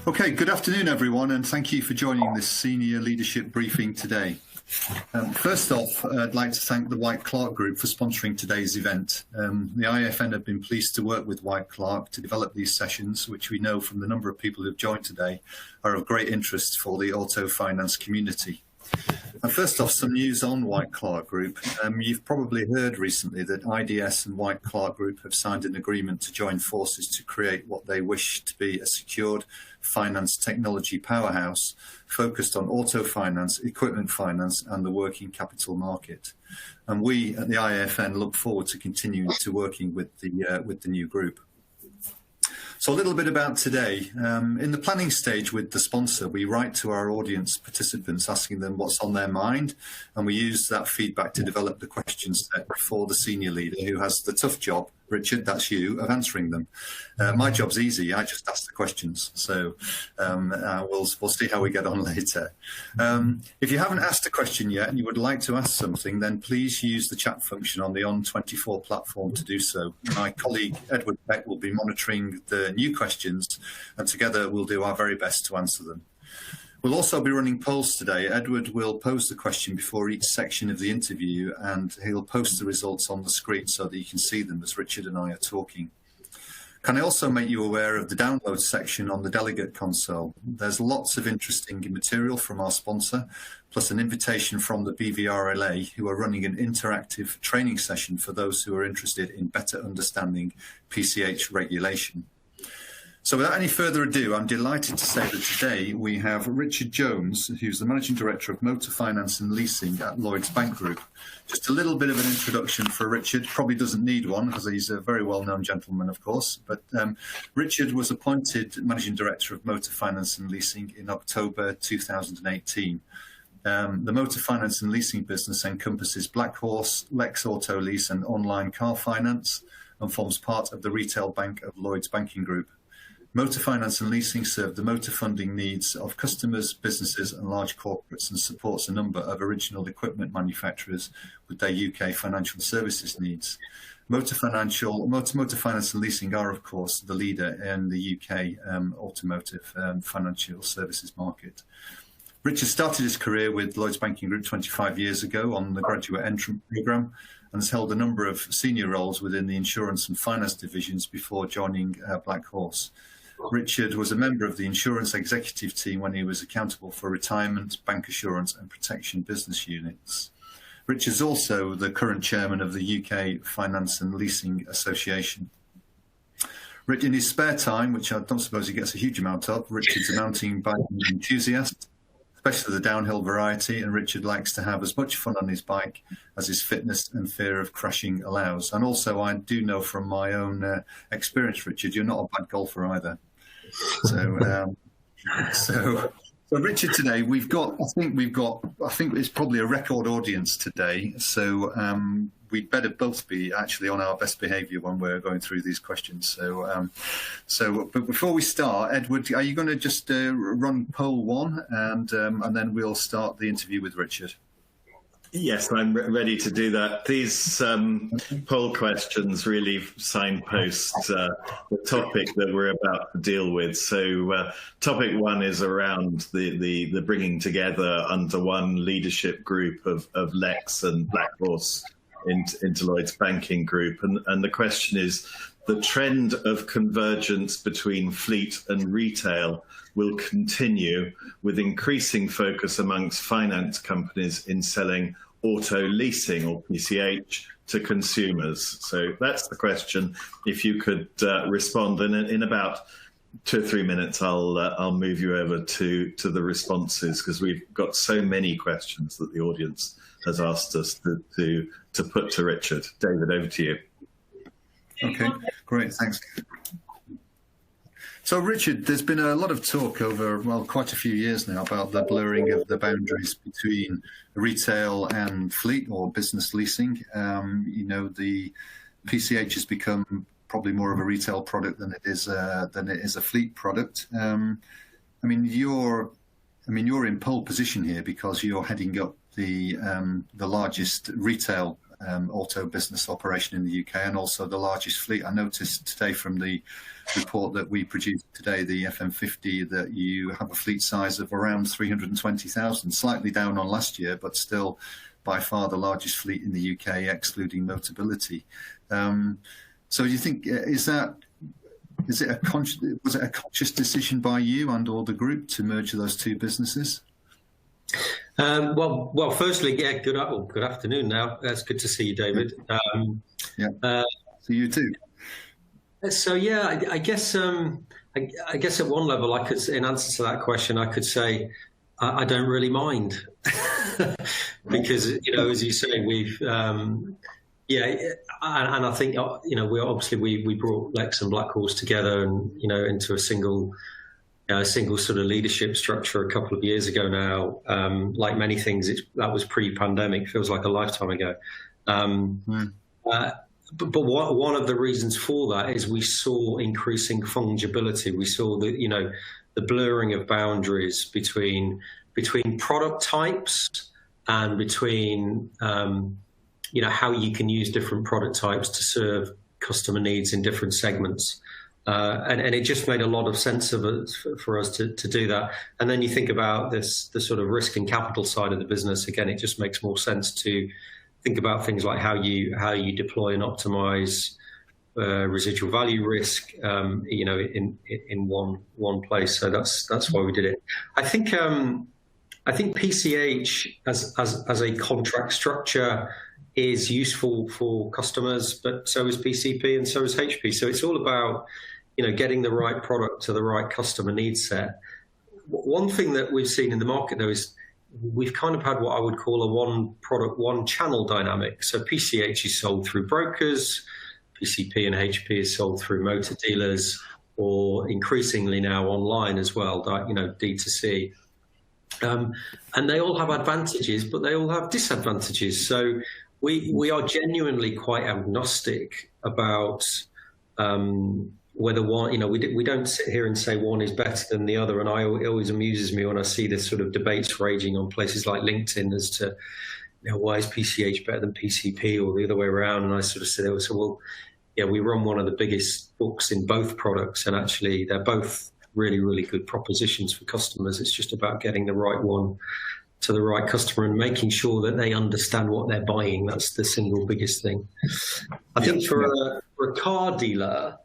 Okay, good afternoon, everyone, and thank you for joining this senior leadership briefing today. First off, I'd like to thank the White Clark Group for sponsoring today's event. The IAFN have been pleased to work with White Clark to develop these sessions, which we know from the number of people who've joined today are of great interest for the auto finance community. And first off, some news on White Clark Group. You've probably heard recently that IDS and White Clark Group have signed an agreement to join forces to create what they wish to be a secured finance technology powerhouse focused on auto finance, equipment finance and the working capital market. And we at the IAFN look forward to continuing to working with the new group. So a little bit about today. In the planning stage with the sponsor, we write to our audience participants asking them what's on their mind, and we use that feedback to develop the questions set for the senior leader who has the tough job, Richard, that's you, of answering them. My job's easy, I just ask the questions. So we'll see how we get on later. If you haven't asked a question yet and you would like to ask something, then please use the chat function on the On24 platform to do so. My colleague Edward Beck will be monitoring the new questions, and together we'll do our very best to answer them. We'll also be running polls today. Edward will pose the question before each section of the interview, and he'll post the results on the screen so that you can see them as Richard and I are talking. Can I also make you aware of the download section on the delegate console? There's lots of interesting material from our sponsor, plus an invitation from the BVRLA, who are running an interactive training session for those who are interested in better understanding PCH regulation. So without any further ado, I'm delighted to say that today we have Richard Jones, who's the Managing Director of Motor Finance and Leasing at Lloyds Banking Group. Just a little bit of an introduction for Richard. Probably doesn't need one because he's a very well-known gentleman, of course. But Richard was appointed Managing Director of Motor Finance and Leasing in October 2018. The motor finance and leasing business encompasses Black Horse, Lex Auto Lease and online car finance, and forms part of the retail bank of Lloyds Banking Group. Motor finance and leasing serve the motor funding needs of customers, businesses and large corporates, and supports a number of original equipment manufacturers with their UK financial services needs. Motor finance and leasing are, of course, the leader in the UK automotive financial services market. Richard started his career with Lloyds Banking Group 25 years ago on the graduate entrant programme, and has held a number of senior roles within the insurance and finance divisions before joining Black Horse. Richard was a member of the insurance executive team when he was accountable for retirement, bank assurance and protection business units. Richard's also the current chairman of the UK Finance and Leasing Association. In his spare time, which I don't suppose he gets a huge amount of, Richard's a mountain biking enthusiast, especially the downhill variety, and Richard likes to have as much fun on his bike as his fitness and fear of crashing allows. And also, I do know from my own experience, Richard, you're not a bad golfer either. So Richard, today I think it's probably a record audience today. So we'd better both be actually on our best behaviour when we're going through these questions. But before we start, Edward, are you going to just run poll one, and then we'll start the interview with Richard? Yes, I'm ready to do that. These poll questions really signpost the topic that we're about to deal with. So topic one is around the bringing together under one leadership group of Lex and Black Horse into Lloyds Banking Group. And the question is, the trend of convergence between fleet and retail will continue with increasing focus amongst finance companies in selling auto leasing, or PCH, to consumers. So that's the question. If you could respond, and in about 2 or 3 minutes, I'll move you over to the responses, because we've got so many questions that the audience has asked us to put to Richard. David, over to you. Okay, great, thanks. So, Richard, there's been a lot of talk over, well, quite a few years now about the blurring of the boundaries between retail and fleet or business leasing. The PCH has become probably more of a retail product than it is a fleet product. You're in pole position here because you're heading up the largest retail auto business operation in the UK, and also the largest fleet. I noticed today from the report that we produced today, the FM50, that you have a fleet size of around 320,000, slightly down on last year, but still by far the largest fleet in the UK, excluding Motability. So do you think, was it a conscious decision by you and or the group to merge those two businesses? Well, firstly, yeah, good afternoon now. It's good to see you, David. See you too. So yeah, I guess at one level, I could, in answer to that question, I could say I don't really mind because, as you say, we've and I think we brought Lex and Black Horse together and into a single sort of leadership structure a couple of years ago now. Like many things, that was pre-pandemic. Feels like a lifetime ago. But one of the reasons for that is we saw increasing fungibility. We saw the blurring of boundaries between product types and between how you can use different product types to serve customer needs in different segments. And it just made a lot of sense for us to do that. And then you think about the sort of risk and capital side of the business. Again, it just makes more sense to think about things like how you deploy and optimize residual value risk, in one place. So that's why we did it. I think PCH as a contract structure is useful for customers, but so is PCP and so is HP. So it's all about getting the right product to the right customer needs set. One thing that we've seen in the market though is we've kind of had what I would call a one product, one channel dynamic. So PCH is sold through brokers, PCP and HP is sold through motor dealers, or increasingly now online as well, D2C. And they all have advantages, but they all have disadvantages. So we are genuinely quite agnostic about whether one, we don't sit here and say one is better than the other. And it always amuses me when I see this sort of debates raging on places like LinkedIn as to, why is PCH better than PCP or the other way around? And I sort of say, well, yeah, we run one of the biggest books in both products, and actually they're both really, really good propositions for customers. It's just about getting the right one to the right customer and making sure that they understand what they're buying. That's the single biggest thing. I think for a car dealer,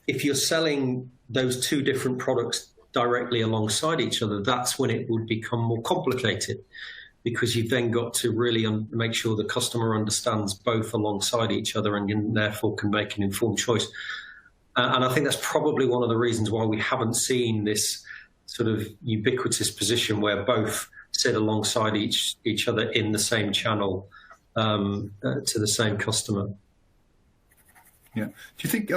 if you're selling those two different products directly alongside each other, that's when it would become more complicated, because you've then got to really make sure the customer understands both alongside each other and therefore can make an informed choice. And I think that's probably one of the reasons why we haven't seen this sort of ubiquitous position where both sit alongside each other in the same channel to the same customer. Yeah. Do you think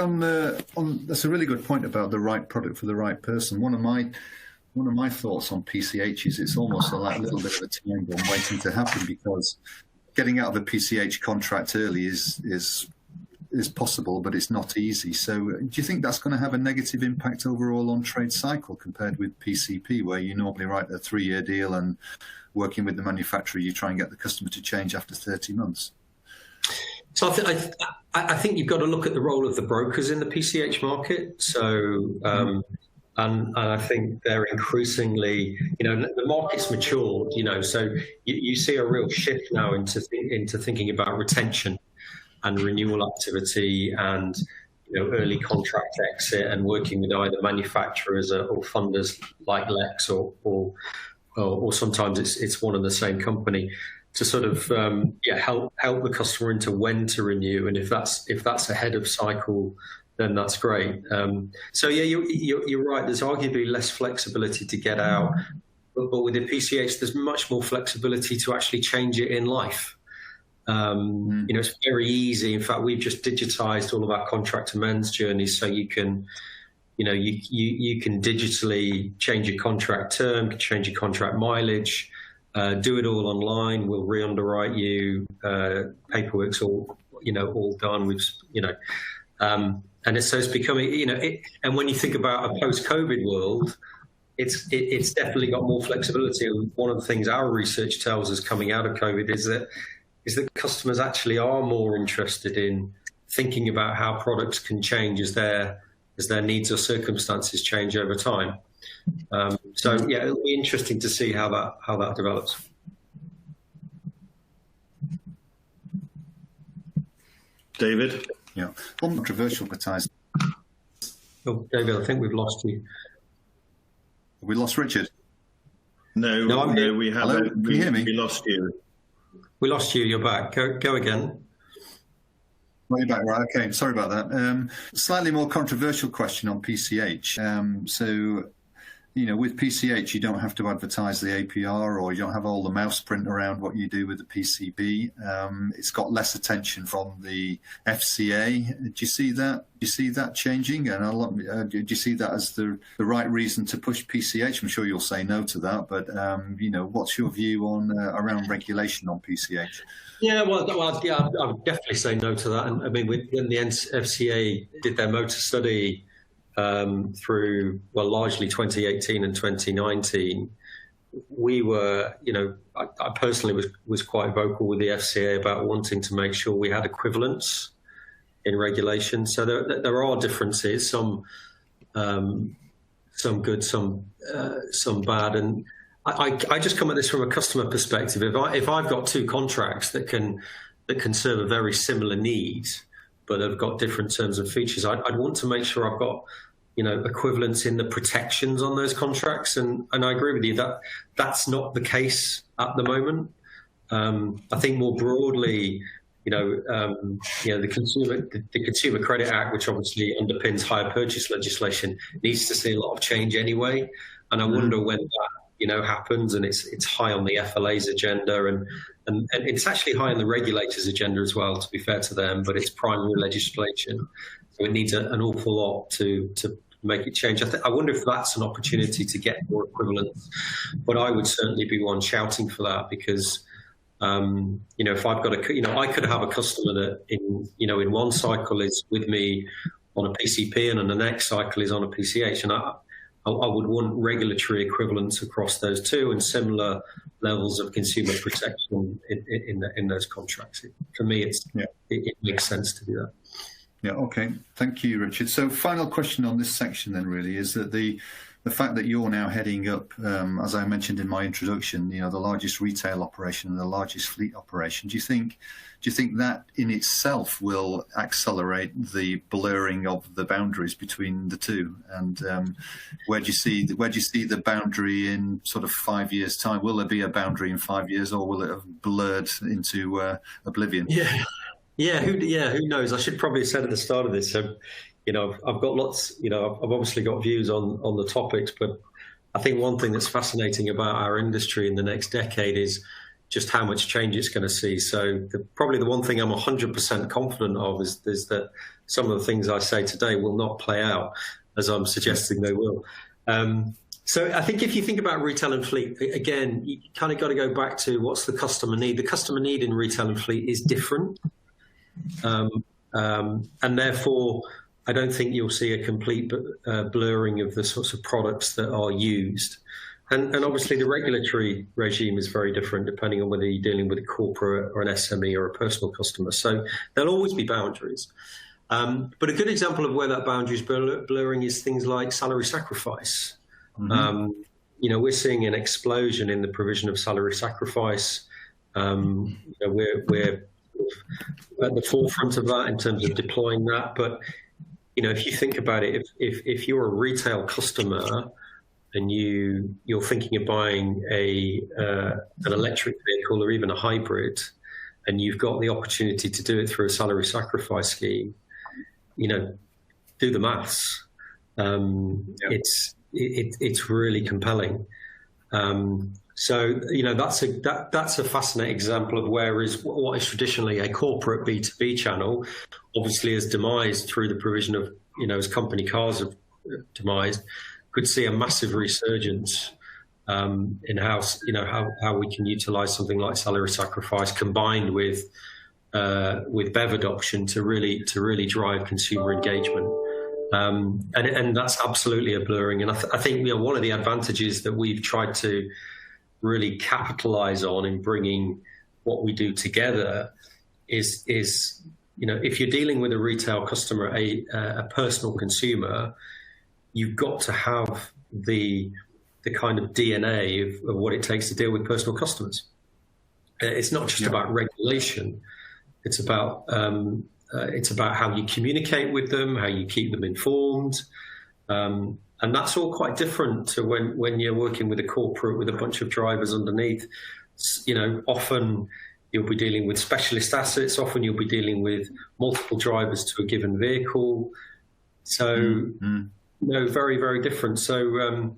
that's a really good point about the right product for the right person? One of my thoughts on PCH is it's almost like a little bit of a time bomb waiting to happen, because getting out of a PCH contract early is possible, but it's not easy. So do you think that's going to have a negative impact overall on trade cycle compared with PCP, where you normally write a 3-year deal and working with the manufacturer, you try and get the customer to change after 30 months? So I think you've got to look at the role of the brokers in the PCH market. So, and I think they're increasingly, the market's matured, so you see a real shift now into thinking about retention and renewal activity and, early contract exit, and working with either manufacturers or funders like Lex or sometimes it's one and the same company, to sort of help the customer into when to renew, and if that's ahead of cycle, then that's great. So yeah, you're right. There's arguably less flexibility to get out, but with the PCH, there's much more flexibility to actually change it in life. It's very easy. In fact, we've just digitized all of our contract amends journeys, so you can, you can digitally change your contract term, change your contract mileage. Do it all online. We'll re-underwrite you. Paperwork's all done. And it's becoming, and when you think about a post-COVID world, it's definitely got more flexibility. And one of the things our research tells us coming out of COVID is that is that customers actually are more interested in thinking about how products can change as their needs or circumstances change over time. So yeah, it'll be interesting to see how that develops. David? Yeah, one controversial advertising. Oh, David, I think we've lost you. We lost Richard. No, we haven't. Hello? Can you hear me? We lost you. We lost you. You're back. Go again. Well, you're back, right? Okay, sorry about that. Slightly more controversial question on PCH. So, with PCH, you don't have to advertise the APR, or you don't have all the mouse print around what you do with the PCB. It's got less attention from the FCA. Do you see that? Do you see that changing? And do you see that as the right reason to push PCH? I'm sure you'll say no to that, but what's your view on around regulation on PCH? Yeah, well, I would definitely say no to that. And I mean, when the FCA did their motor study through largely 2018 and 2019, we were, I personally was quite vocal with the FCA about wanting to make sure we had equivalence in regulation. So there are differences, some good, some bad, and I just come at this from a customer perspective. If I've got two contracts that can serve a very similar need, but have got different terms and features, I'd want to make sure I've got equivalence in the protections on those contracts, and I agree with you that that's not the case at the moment. I think more broadly, the Consumer Credit Act, which obviously underpins hire purchase legislation, needs to see a lot of change anyway, and I wonder when that happens. And it's high on the FLA's agenda, and it's actually high on the regulators' agenda as well, to be fair to them, but it's primary legislation. So it needs an awful lot to make it change. I wonder if that's an opportunity to get more equivalence, but I would certainly be one shouting for that, because if I've got I could have a customer that in one cycle is with me on a PCP and in the next cycle is on a PCH, and I would want regulatory equivalence across those two and similar levels of consumer protection in those contracts. For me, it makes sense to do that. Yeah, okay. Thank you, Richard. So final question on this section then really is that the fact that you're now heading up, as I mentioned in my introduction, the largest retail operation and the largest fleet operation, do you think that in itself will accelerate the blurring of the boundaries between the two? And where do you see the boundary in sort of 5 years' time? Will there be a boundary in 5 years, or will it have blurred into oblivion? Yeah, who knows? I should probably have said at the start of this. So, I've got lots. I've obviously got views on the topics, but I think one thing that's fascinating about our industry in the next decade is just how much change it's going to see. So, probably the one thing I'm 100% confident of is that some of the things I say today will not play out as I'm suggesting they will. So I think if you think about retail and fleet, again, you kind of got to go back to what's the customer need. The customer need in retail and fleet is different. And therefore, I don't think you'll see a complete blurring of the sorts of products that are used. And obviously, the regulatory regime is very different depending on whether you're dealing with a corporate or an SME or a personal customer. So there'll always be boundaries. But a good example of where that boundary is blurring is things like salary sacrifice. Mm-hmm. We're seeing an explosion in the provision of salary sacrifice. We're at the forefront of that in terms of deploying that. But, if you think about it, if you're a retail customer and you're thinking of buying an electric vehicle or even a hybrid, and you've got the opportunity to do it through a salary sacrifice scheme, do the maths. It's really compelling. So that's a fascinating example of what is traditionally a corporate B2B channel, obviously has demised through the provision of as company cars have demised, could see a massive resurgence in how we can utilise something like salary sacrifice combined with BEV adoption to really drive consumer engagement. And that's absolutely a blurring. And I think one of the advantages that we've tried to really capitalise on in bringing what we do together is if you're dealing with a retail customer, a personal consumer, you've got to have the kind of DNA of what it takes to deal with personal customers. It's not just about regulation. It's about how you communicate with them, how you keep them informed. And that's all quite different to when you're working with a corporate with a bunch of drivers underneath. Often you'll be dealing with specialist assets. Often you'll be dealing with multiple drivers to a given vehicle. So, very, very different. So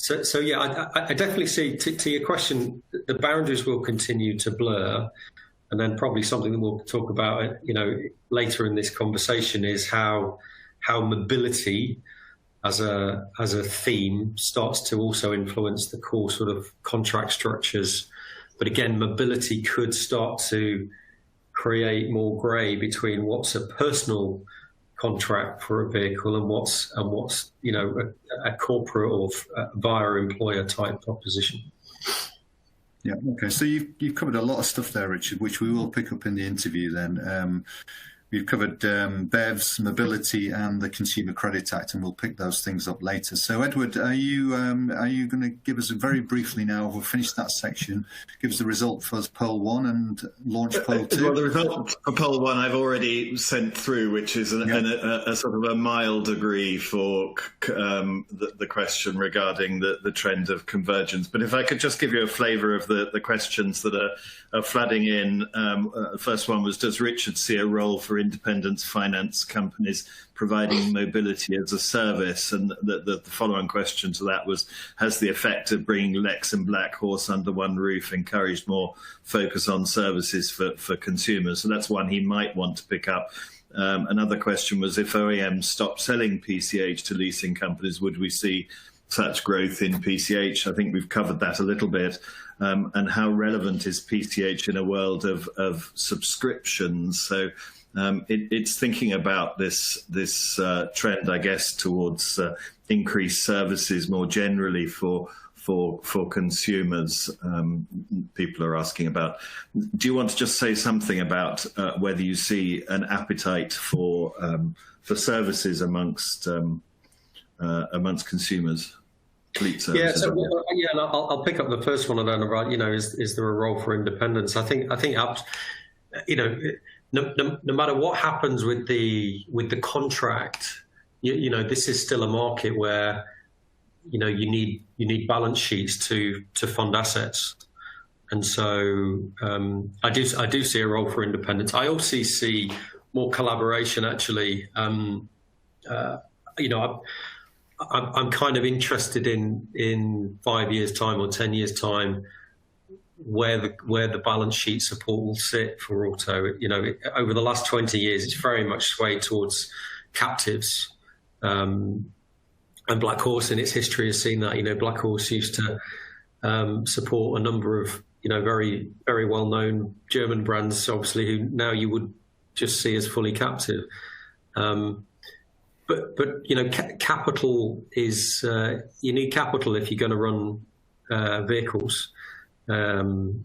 I definitely see, to your question, the boundaries will continue to blur. And then probably something that we'll talk about, later in this conversation is how mobility as a theme starts to also influence the core sort of contract structures. But again, mobility could start to create more grey between what's a personal contract for a vehicle and what's a corporate or buyer employer type proposition. Yeah. Okay. So you've covered a lot of stuff there, Richard, which we will pick up in the interview. Then we've covered BEVs, mobility, and the Consumer Credit Act, and we'll pick those things up later. So, Edward, are you going to give us very briefly now? We'll finish that section. Give us the result for poll 1 and launch poll 2. Well, the result for poll 1 I've already sent through, which is a sort of a mild agree for the question regarding the trend of convergence. But if I could just give you a flavour of the questions that are flooding in. The first one was, does Richard see a role for independent finance companies providing mobility as a service? And the following question to that was, has the effect of bringing Lex and Black Horse under one roof encouraged more focus on services for consumers? So that's one he might want to pick up. Another question was, if OEMs stop selling PCH to leasing companies, would we see such growth in PCH? I think we've covered that a little bit. And how relevant is PCH in a world of subscriptions? So it's thinking about this trend, I guess, towards increased services more generally for consumers. People are asking about. Do you want to just say something about whether you see an appetite for services amongst consumers? Fleet services. And I'll pick up the first one. I don't know, right? Is there a role for independence? I think no matter what happens with the contract, this is still a market where you need balance sheets to fund assets, and so I do see a role for independence. I also see more collaboration. Actually, I'm kind of interested in 5 years' time or 10 years' time where the balance sheet support will sit for auto. Over the last 20 years, it's very much swayed towards captives. And Black Horse in its history has seen that. Black Horse used to support a number of, very, very well-known German brands, obviously, who now you would just see as fully captive. But capital is you need capital if you're going to run vehicles, and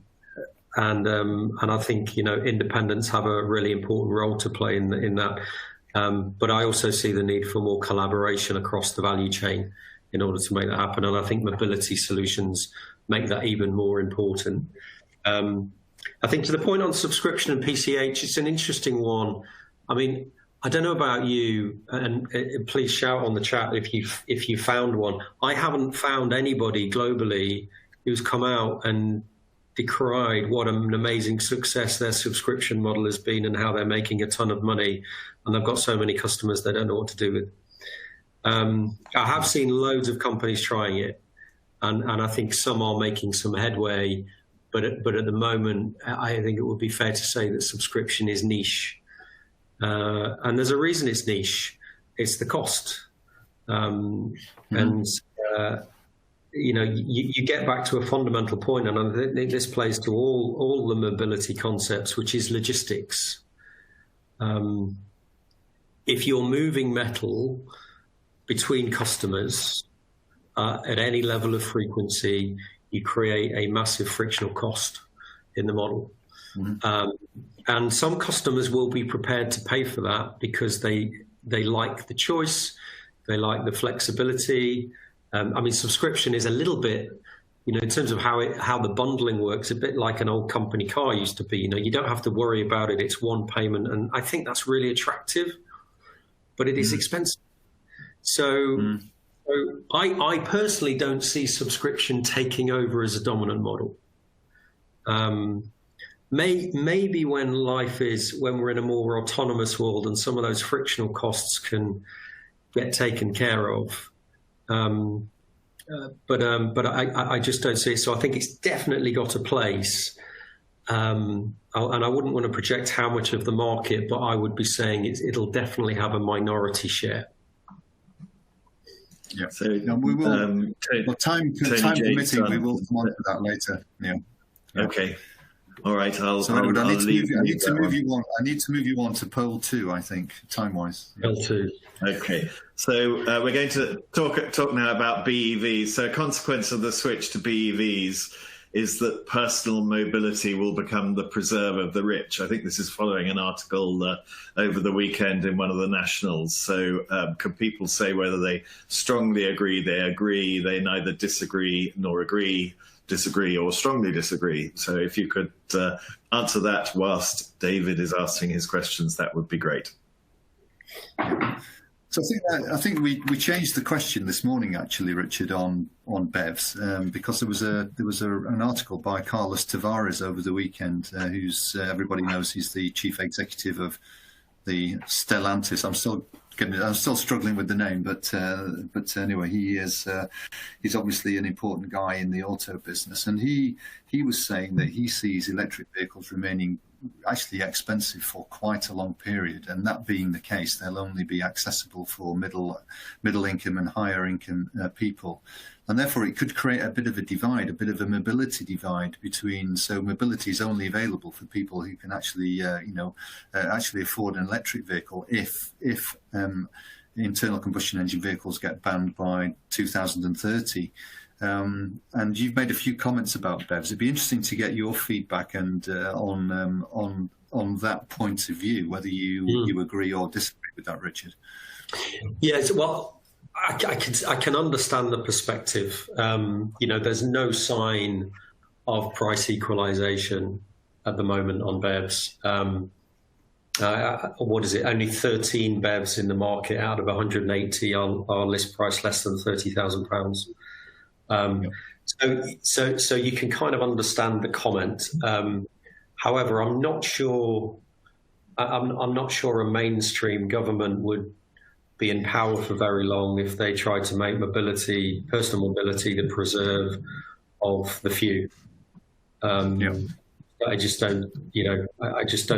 I think independents have a really important role to play in that. But I also see the need for more collaboration across the value chain in order to make that happen, and I think mobility solutions make that even more important. I think to the point on subscription and PCH, it's an interesting one. I mean, I don't know about you, and please shout on the chat if you found one. I haven't found anybody globally who's come out and decried what an amazing success their subscription model has been and how they're making a ton of money, and they've got so many customers they don't know what to do with. I have seen loads of companies trying it, and I think some are making some headway, but at the moment, I think it would be fair to say that subscription is niche. And there's a reason it's niche. It's the cost. And, you get back to a fundamental point, and I think this plays to all the mobility concepts, which is logistics. If you're moving metal between customers at any level of frequency, you create a massive frictional cost. in the model. And some customers will be prepared to pay for that because they like the choice, they like the flexibility. I mean, subscription is a little bit, you know, in terms of how the bundling works, a bit like an old company car used to be. You know, you don't have to worry about it. It's one payment. And I think that's really attractive, but it is expensive. So I personally don't see subscription taking over as a dominant model. Maybe when we're in a more autonomous world and some of those frictional costs can get taken care of. But I just don't see it. So I think it's definitely got a place. And I wouldn't want to project how much of the market, but I would be saying it'll definitely have a minority share. Yeah. So we will. Time permitting, we will come on to that later. Yeah. Okay. All right. I need to move you on to poll 2, I think, time-wise. Poll 2. Okay. So we're going to talk now about BEVs. So a consequence of the switch to BEVs is that personal mobility will become the preserve of the rich. I think this is following an article over the weekend in one of the nationals. So can people say whether they strongly agree, they neither disagree nor agree, disagree or strongly disagree? So if you could answer that whilst David is asking his questions, that would be great. So I think we changed the question this morning, actually, Richard, on BEVs, because there was an article by Carlos Tavares over the weekend, who's everybody knows he's the chief executive of the Stellantis. I'm still struggling with the name, but anyway, he's obviously an important guy in the auto business, and he was saying that he sees electric vehicles remaining actually expensive for quite a long period, and that being the case, they'll only be accessible for middle income and higher income people, and therefore it could create a bit of a divide, a bit of a mobility divide between. So mobility is only available for people who can actually actually afford an electric vehicle if internal combustion engine vehicles get banned by 2030. And you've made a few comments about BEVs. It'd be interesting to get your feedback and on that point of view, whether you agree or disagree with that, Richard. Yes, well, I can understand the perspective. There's no sign of price equalization at the moment on BEVs. What is it? Only 13 BEVs in the market out of 180 are list price less than £30,000. So you can kind of understand the comment. However, I'm not sure a mainstream government would be in power for very long if they tried to make personal mobility, the preserve of the few. I just don't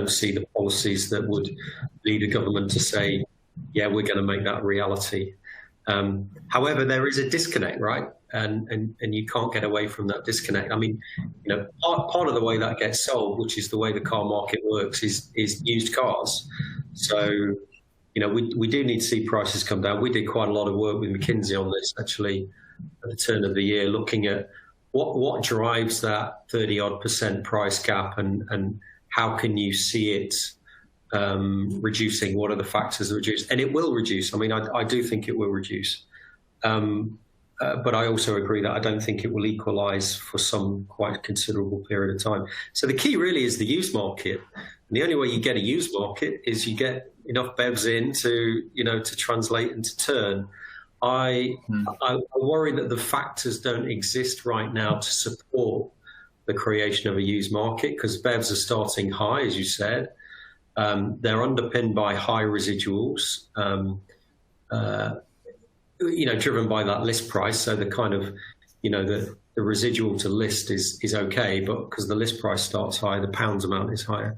see the policies that would lead a government to say, yeah, we're going to make that reality. However, there is a disconnect, right? And you can't get away from that disconnect. I mean, part of the way that gets solved, which is the way the car market works, is used cars. So, we do need to see prices come down. We did quite a lot of work with McKinsey on this, actually, at the turn of the year, looking at what drives that 30-odd% price gap and how can you see it reducing? What are the factors that reduce? And it will reduce. I mean, I do think it will reduce. But I also agree that I don't think it will equalize for some quite considerable period of time. So the key really is the used market. And the only way you get a used market is you get enough BEVs in to translate and to turn. I worry that the factors don't exist right now to support the creation of a used market, because BEVs are starting high, as you said. They're underpinned by high residuals, driven by that list price. So the kind of, the residual to list is okay, but because the list price starts high, the pounds amount is higher.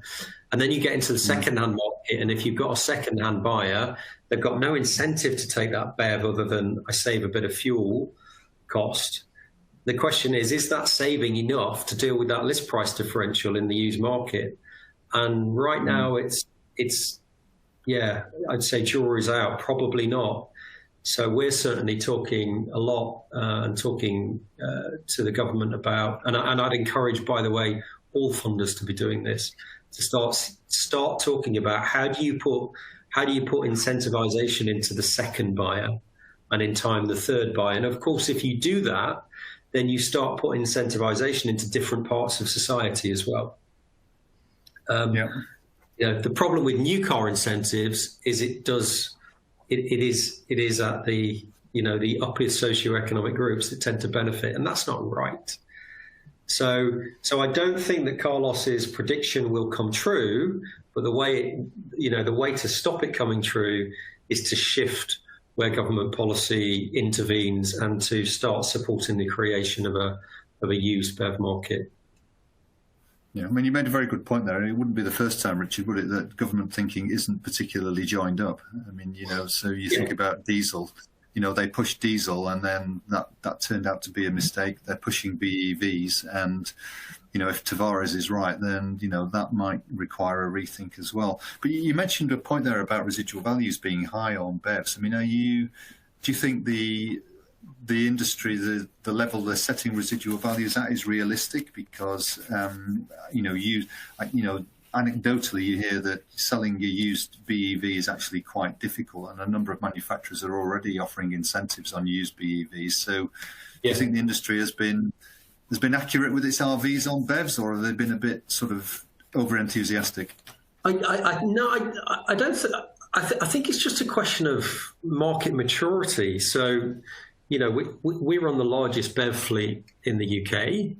And then you get into the second-hand market, and if you've got a second-hand buyer, they've got no incentive to take that BEV other than I save a bit of fuel cost. The question is that saving enough to deal with that list price differential in the used market? And right now it's I'd say jury's out, probably not. So we're certainly talking a lot and talking to the government about, and I'd encourage, by the way, all funders to be doing this, to start talking about how do you put incentivization into the second buyer, and in time the third buyer. And of course, if you do that, then you start putting incentivization into different parts of society as well. The problem with new car incentives is it is at the upper socioeconomic groups that tend to benefit, and that's not right. So I don't think that Carlos's prediction will come true, but the way to stop it coming true is to shift where government policy intervenes and to start supporting the creation of a used BEV market. Yeah, I mean, you made a very good point there. It wouldn't be the first time, Richard, would it, that government thinking isn't particularly joined up? I mean, so you think about diesel. They pushed diesel, and then that turned out to be a mistake. They're pushing BEVs, and if Tavares is right, then that might require a rethink as well. But you mentioned a point there about residual values being high on BEVs. I mean, do you think the industry, the level they're setting residual values at is realistic? Because anecdotally, you hear that selling a used BEV is actually quite difficult, and a number of manufacturers are already offering incentives on used BEVs. So, do you think the industry has been accurate with its RVs on BEVs, or have they been a bit sort of over enthusiastic? I don't. I think it's just a question of market maturity. So, we run the largest BEV fleet in the UK.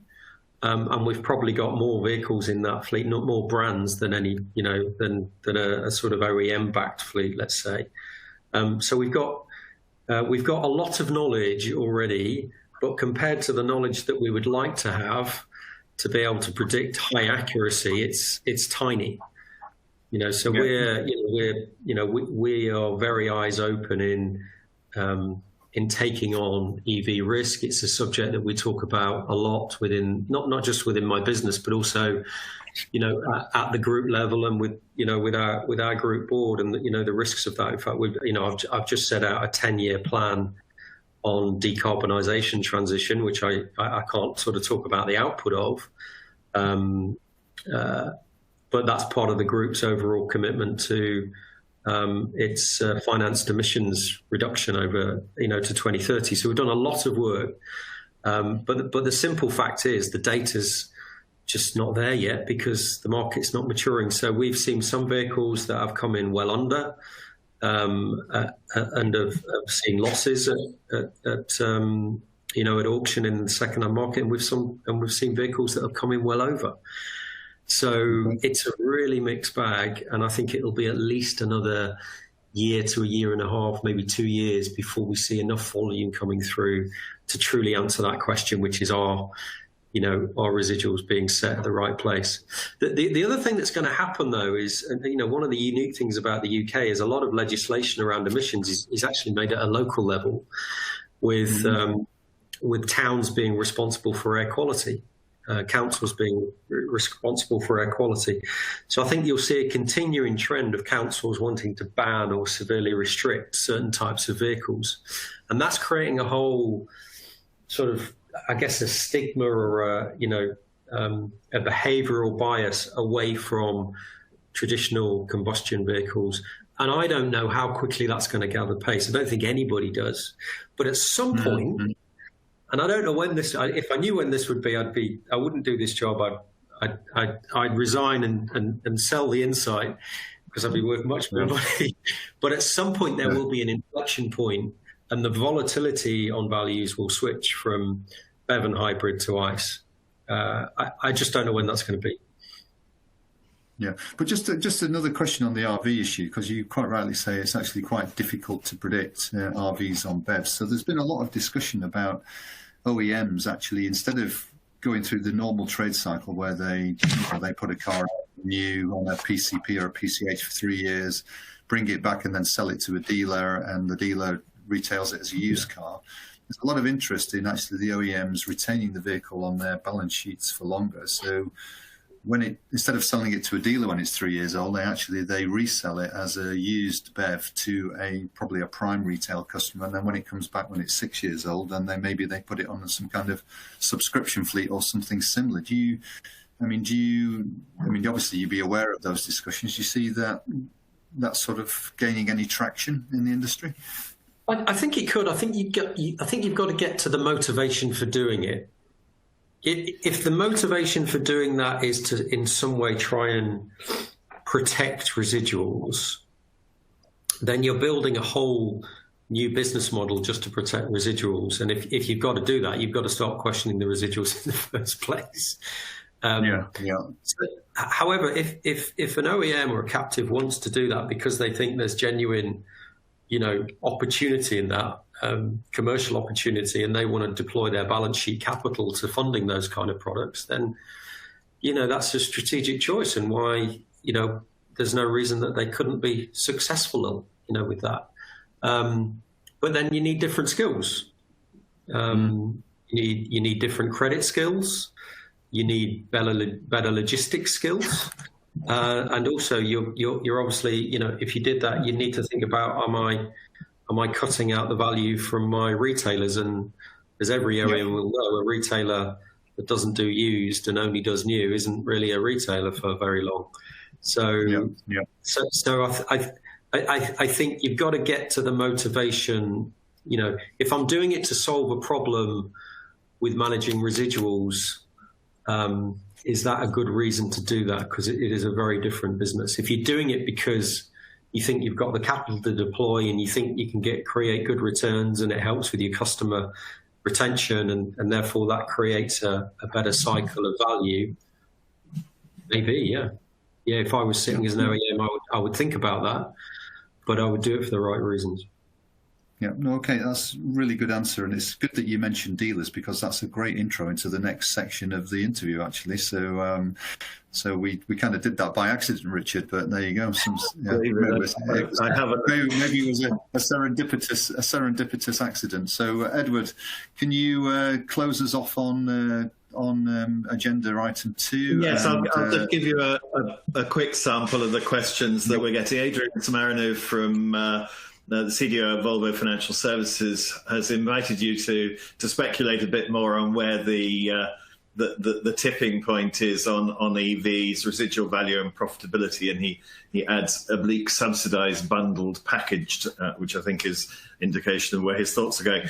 And we've probably got more vehicles in that fleet, not more brands than any, than a sort of OEM-backed fleet, let's say. So we've got a lot of knowledge already, but compared to the knowledge that we would like to have to be able to predict high accuracy, it's tiny. So we are very eyes open in taking on EV risk. It's a subject that we talk about a lot within, not just within my business, but also, at the group level and with our group board, and the risks of that. In fact, I've just set out a 10-year plan on decarbonisation transition, which I can't sort of talk about the output of, but that's part of the group's overall commitment to its financed emissions reduction over to 2030. So we've done a lot of work, but the simple fact is the data's just not there yet because the market's not maturing. So we've seen some vehicles that have come in well under and have seen losses at auction in the second-hand market, and we've seen vehicles that have come in well over. So it's a really mixed bag, and I think it'll be at least another year to a year and a half, maybe 2 years, before we see enough volume coming through to truly answer that question, which is our residuals being set at the right place. The other thing that's going to happen, though, is one of the unique things about the UK is a lot of legislation around emissions is actually made at a local level, with towns being responsible for air quality. Councils being responsible for air quality. So I think you'll see a continuing trend of councils wanting to ban or severely restrict certain types of vehicles. And that's creating a whole sort of, I guess, a stigma or a behavioural bias away from traditional combustion vehicles. And I don't know how quickly that's going to gather pace. I don't think anybody does. But at some point, and I don't know when this. If I knew when this would be, I wouldn't do this job. I'd resign and sell the Insight because I'd be worth much more money. But at some point, there will be an inflection point, and the volatility on values will switch from BEV and hybrid to ICE. I just don't know when that's going to be. Yeah, but just another question on the RV issue, because you quite rightly say it's actually quite difficult to predict RVs on BEVs. So there's been a lot of discussion about OEMs actually, instead of going through the normal trade cycle where they put a car new on a PCP or a PCH for 3 years, bring it back and then sell it to a dealer, and the dealer retails it as a used car. There's a lot of interest in actually the OEMs retaining the vehicle on their balance sheets for longer. So instead of selling it to a dealer when it's 3 years old, they resell it as a used BEV to probably a prime retail customer, and then when it comes back when it's 6 years old, then they put it on some kind of subscription fleet or something similar. Do Obviously you'd be aware of those discussions. Do you see that sort of gaining any traction in the industry? I think it could. I think you've got to get to the motivation for doing it. If the motivation for doing that is to, in some way, try and protect residuals, then you're building a whole new business model just to protect residuals. And if you've got to do that, you've got to start questioning the residuals in the first place. However, if an OEM or a captive wants to do that because they think there's genuine, opportunity in that, commercial opportunity, and they want to deploy their balance sheet capital to funding those kind of products, then, that's a strategic choice, and why, there's no reason that they couldn't be successful, with that. But then you need different skills. You need different credit skills. You need better logistics skills. And also you're obviously, if you did that, you need to think about, am I cutting out the value from my retailers? And as every OEM will know, a retailer that doesn't do used and only does new isn't really a retailer for very long. So I think you've got to get to the motivation. If I'm doing it to solve a problem with managing residuals, is that a good reason to do that? Because it is a very different business. If you're doing it because you think you've got the capital to deploy and you think you can create good returns and it helps with your customer retention and therefore that creates a better cycle of value, maybe, if I was sitting as an OEM, I would think about that, but I would do it for the right reasons. Yeah, no, okay, that's a really good answer, and it's good that you mentioned dealers, because that's a great intro into the next section of the interview, actually. So, we kind of did that by accident, Richard, but there you go. Maybe it was a serendipitous accident. So, Edward, can you close us off on agenda item 2? Yes, I'll just give you a quick sample of the questions that we're getting. Adrian Tamarino from the CDO of Volvo Financial Services has invited you to speculate a bit more on where the tipping point is on EVs, residual value and profitability, and he adds oblique subsidised, bundled, packaged, which I think is indication of where his thoughts are going.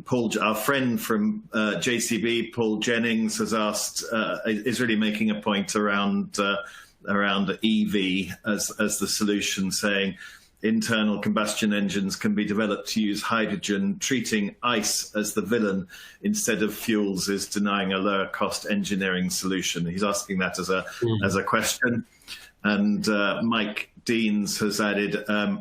Paul, our friend from JCB, Paul Jennings, has asked, is really making a point around EV as the solution, saying internal combustion engines can be developed to use hydrogen. Treating ICE as the villain instead of fuels is denying a lower cost engineering solution. He's asking that as a question. And Mike Deans has added,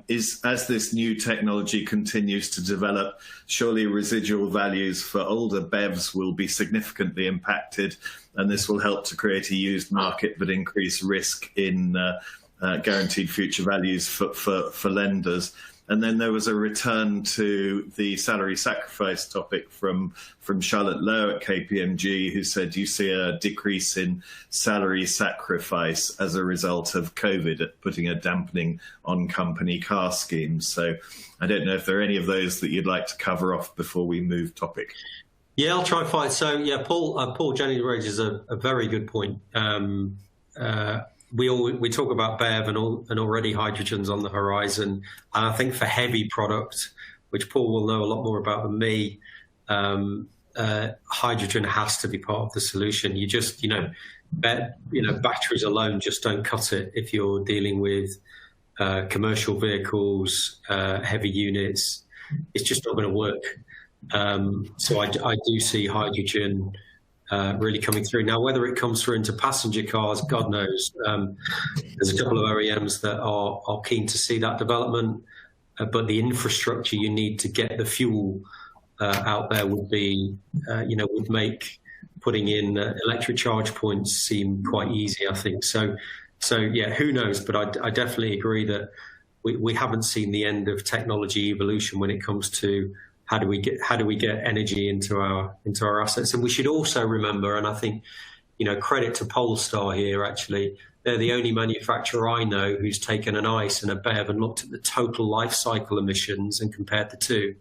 as this new technology continues to develop, surely residual values for older BEVs will be significantly impacted, and this will help to create a used market but increase risk in guaranteed future values for lenders. And then there was a return to the salary sacrifice topic from Charlotte Lowe at KPMG, who said, you see a decrease in salary sacrifice as a result of COVID, putting a dampening on company car schemes. So I don't know if there are any of those that you'd like to cover off before we move topic. Yeah, I'll try and find. So Paul Jennings raises a very good point. We talk about BEV and already hydrogen's on the horizon. And I think for heavy product, which Paul will know a lot more about than me, hydrogen has to be part of the solution. You just, batteries alone just don't cut it if you're dealing with commercial vehicles, heavy units. It's just not going to work. So I do see hydrogen really coming through. Now, whether it comes through into passenger cars, God knows. There's a couple of OEMs that are keen to see that development, but the infrastructure you need to get the fuel out there would be, would make putting in electric charge points seem quite easy, I think. So yeah, who knows? But I definitely agree that we haven't seen the end of technology evolution when it comes to how do we get energy into our assets. And we should also remember, and I think, credit to Polestar here, actually, they're the only manufacturer I know who's taken an ICE and a BEV and looked at the total life cycle emissions and compared the two,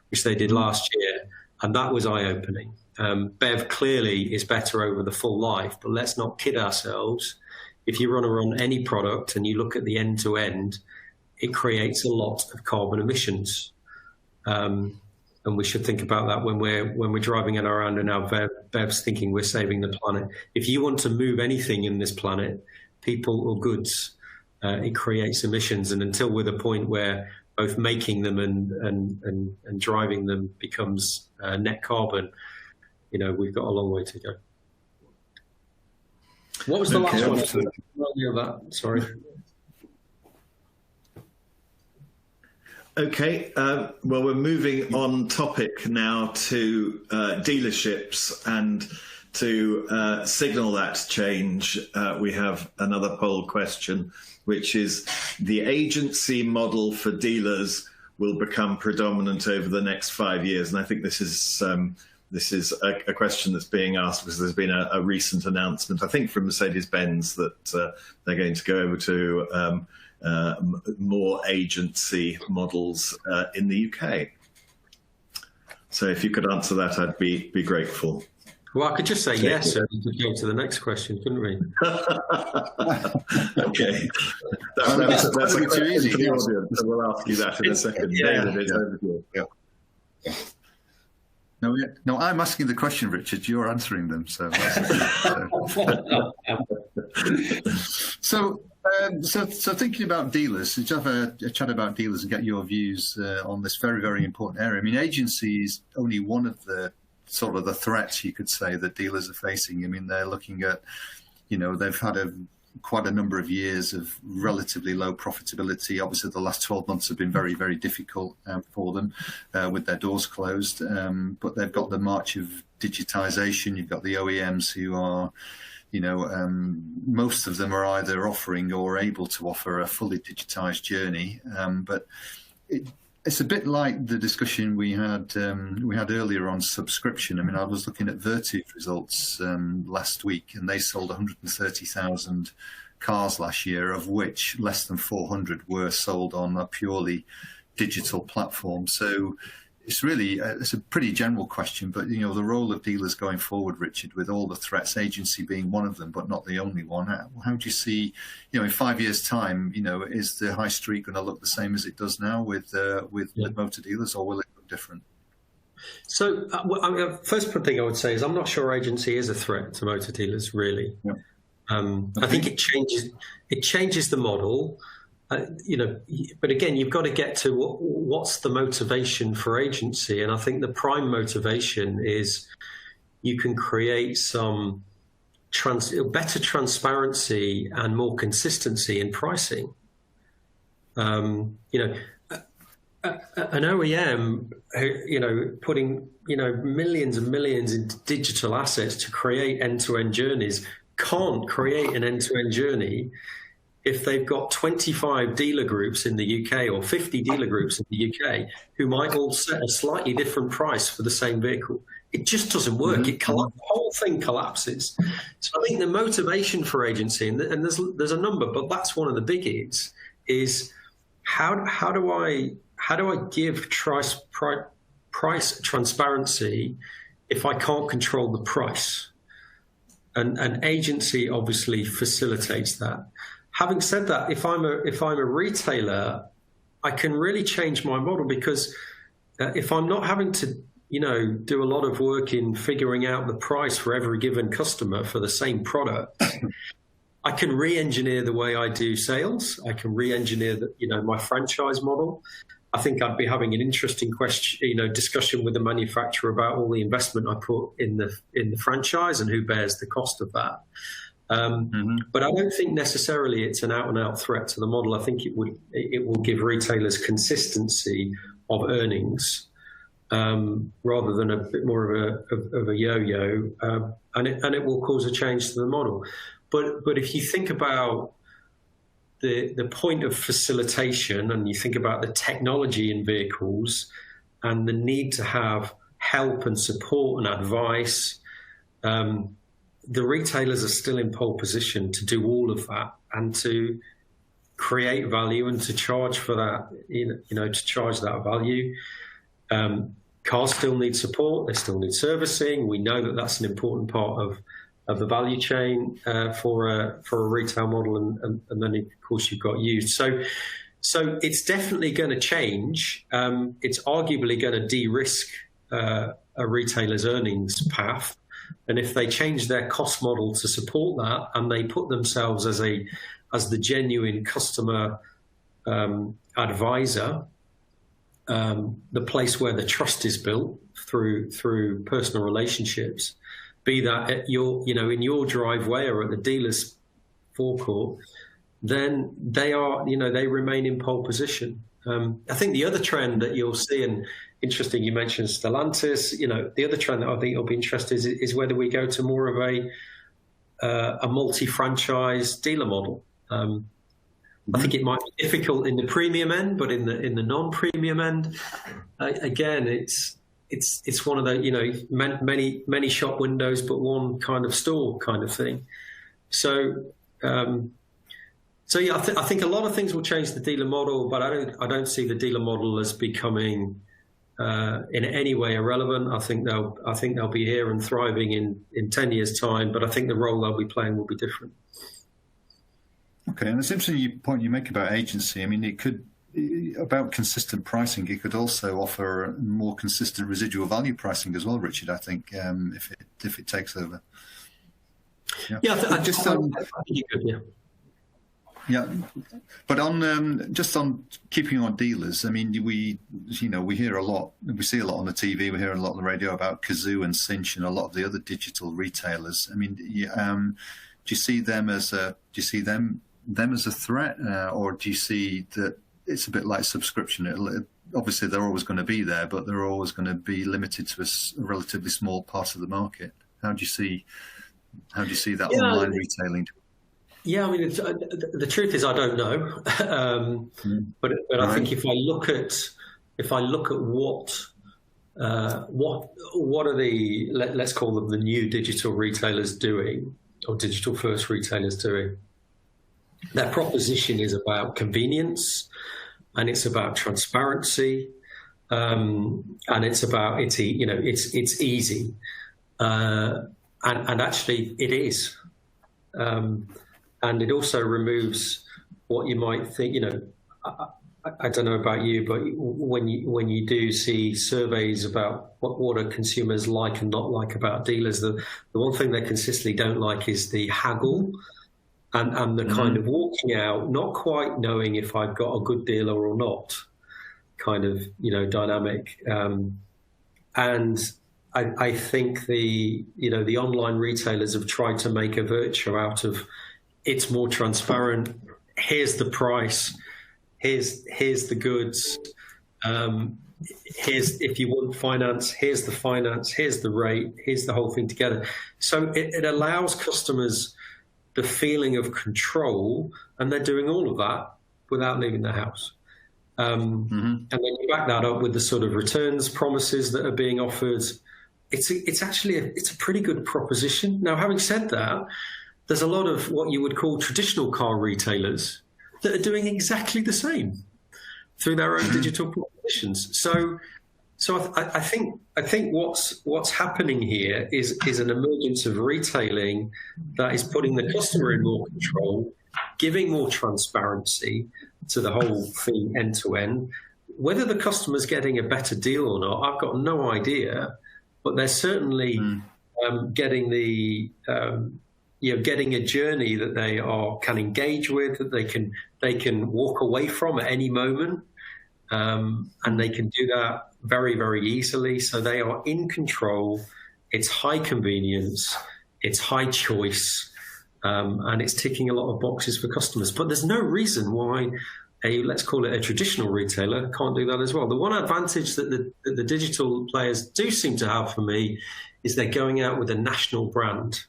which they did last year. And that was eye-opening. BEV clearly is better over the full life, but let's not kid ourselves. If you run any product and you look at the end to end, it creates a lot of carbon emissions. And we should think about that when we're driving it around in our BEVs, thinking we're saving the planet. If you want to move anything in this planet, people or goods, it creates emissions. And until we're the point where both making them and driving them becomes net carbon, we've got a long way to go. What was the last one? Sorry. Okay, well, we're moving on topic now to dealerships, and to signal that change, we have another poll question, which is: the agency model for dealers will become predominant over the next 5 years. And I think this is a question that's being asked because there's been a recent announcement, I think from Mercedes-Benz, that they're going to go over to more agency models in the UK. So if you could answer that, I'd be grateful. Well, I could just say yes, and we could go to the next question, couldn't we? Okay. That's a too easy. For the audience, so we'll ask you that in a second. David, over to you. Yeah. No, I'm asking the question, Richard. You're answering them. So thinking about dealers, let's have a chat about dealers and get your views on this very, very important area. I mean, agency is only one of the sort of the threats, you could say, that dealers are facing. I mean, they're looking at, they've had quite a number of years of relatively low profitability. Obviously, the last 12 months have been very, very difficult for them with their doors closed. But they've got the march of digitization. You've got the OEMs who are, most of them are either offering or able to offer a fully digitized journey. But it's a bit like the discussion we had earlier on subscription. I mean, I was looking at Vertu's results last week, and they sold 130,000 cars last year, of which less than 400 were sold on a purely digital platform. So it's really it's a pretty general question, but the role of dealers going forward, Richard, with all the threats, agency being one of them, but not the only one. How do you see, in 5 years' time, is the high street going to look the same as it does now with motor dealers, or will it look different? So, first thing I would say is I'm not sure agency is a threat to motor dealers, really. Yeah. I think it changes the model. But again, you've got to get to what's the motivation for agency. And I think the prime motivation is you can create some better transparency and more consistency in pricing. An OEM, putting, millions and millions into digital assets to create end-to-end journeys can't create an end-to-end journey if they've got 25 dealer groups in the UK or 50 dealer groups in the UK who might all set a slightly different price for the same vehicle. It just doesn't work. The whole thing collapses. So I think the motivation for agency, and there's a number, but that's one of the biggies, is how do I give price transparency if I can't control the price? And agency obviously facilitates that. Having said that, if I'm a retailer, I can really change my model, because if I'm not having to, do a lot of work in figuring out the price for every given customer for the same product, I can re-engineer the way I do sales. I can re-engineer my franchise model. I think I'd be having an interesting discussion with the manufacturer about all the investment I put in the franchise and who bears the cost of that. But I don't think necessarily it's an out-and-out threat to the model. I think it will give retailers consistency of earnings rather than a bit more of a yo-yo, and it will cause a change to the model. But if you think about the point of facilitation, and you think about the technology in vehicles and the need to have help and support and advice, the retailers are still in pole position to do all of that and to create value and to charge for that, to charge that value. Cars still need support. They still need servicing. We know that that's an important part of the value chain for a retail model, and then of course you've got used. So it's definitely going to change. It's arguably going to de-risk a retailer's earnings path, and if they change their cost model to support that, and they put themselves as the genuine customer advisor, the place where the trust is built through personal relationships, be that at in your driveway or at the dealer's forecourt, then they remain in pole position. I think the other trend that you'll see, and interesting, you mentioned Stellantis. The other trend that I think you'll be interested is whether we go to more of a multi-franchise dealer model. I think it might be difficult in the premium end, but in the non-premium end, again, it's one of the many shop windows but one kind of store kind of thing. So yeah, I think a lot of things will change the dealer model, but I don't see the dealer model as becoming in any way irrelevant. I think they'll be here and thriving in 10 years' time, but I think the role they'll be playing will be different. Okay, and it's interesting point you make about agency. I mean, it could, about consistent pricing, it could also offer more consistent residual value pricing as well, Richard, I think, if it takes over. Yeah, I think you could, yeah. Yeah, but just on keeping on dealers, I mean, we hear a lot, we see a lot on the TV, we hear a lot on the radio about Kazoo and Cinch and a lot of the other digital retailers. I mean, do you see them as a threat, or do you see that it's a bit like subscription? Obviously, they're always going to be there, but they're always going to be limited to a relatively small part of the market. How do you see that online retailing? Yeah, I mean, the truth is I don't know, but I think if I look at what are the let's call them the new digital retailers doing, or digital first retailers doing, their proposition is about convenience, and it's about transparency, and it's about it's easy, and actually it is. And it also removes what you might think. I don't know about you, but when you do see surveys about what are consumers like and not like about dealers, the one thing they consistently don't like is the haggle and the kind of walking out, not quite knowing if I've got a good dealer or not, kind of dynamic. And I think the online retailers have tried to make a virtue out of. It's more transparent. Here's the price. Here's the goods. Here's if you want finance. Here's the finance. Here's the rate. Here's the whole thing together. So it allows customers the feeling of control, and they're doing all of that without leaving the house. And then you back that up with the sort of returns promises that are being offered. It's actually a pretty good proposition. Now, having said that, there's a lot of what you would call traditional car retailers that are doing exactly the same through their own digital propositions. So I think what's happening here is an emergence of retailing that is putting the customer in more control, giving more transparency to the whole thing end to end. Whether the customer's getting a better deal or not, I've got no idea, but they're certainly getting the getting a journey that they can engage with, that they can walk away from at any moment, and they can do that very, very easily. So they are in control. It's high convenience, it's high choice, and it's ticking a lot of boxes for customers. But there's no reason why let's call it a traditional retailer can't do that as well. The one advantage that the digital players do seem to have for me is they're going out with a national brand.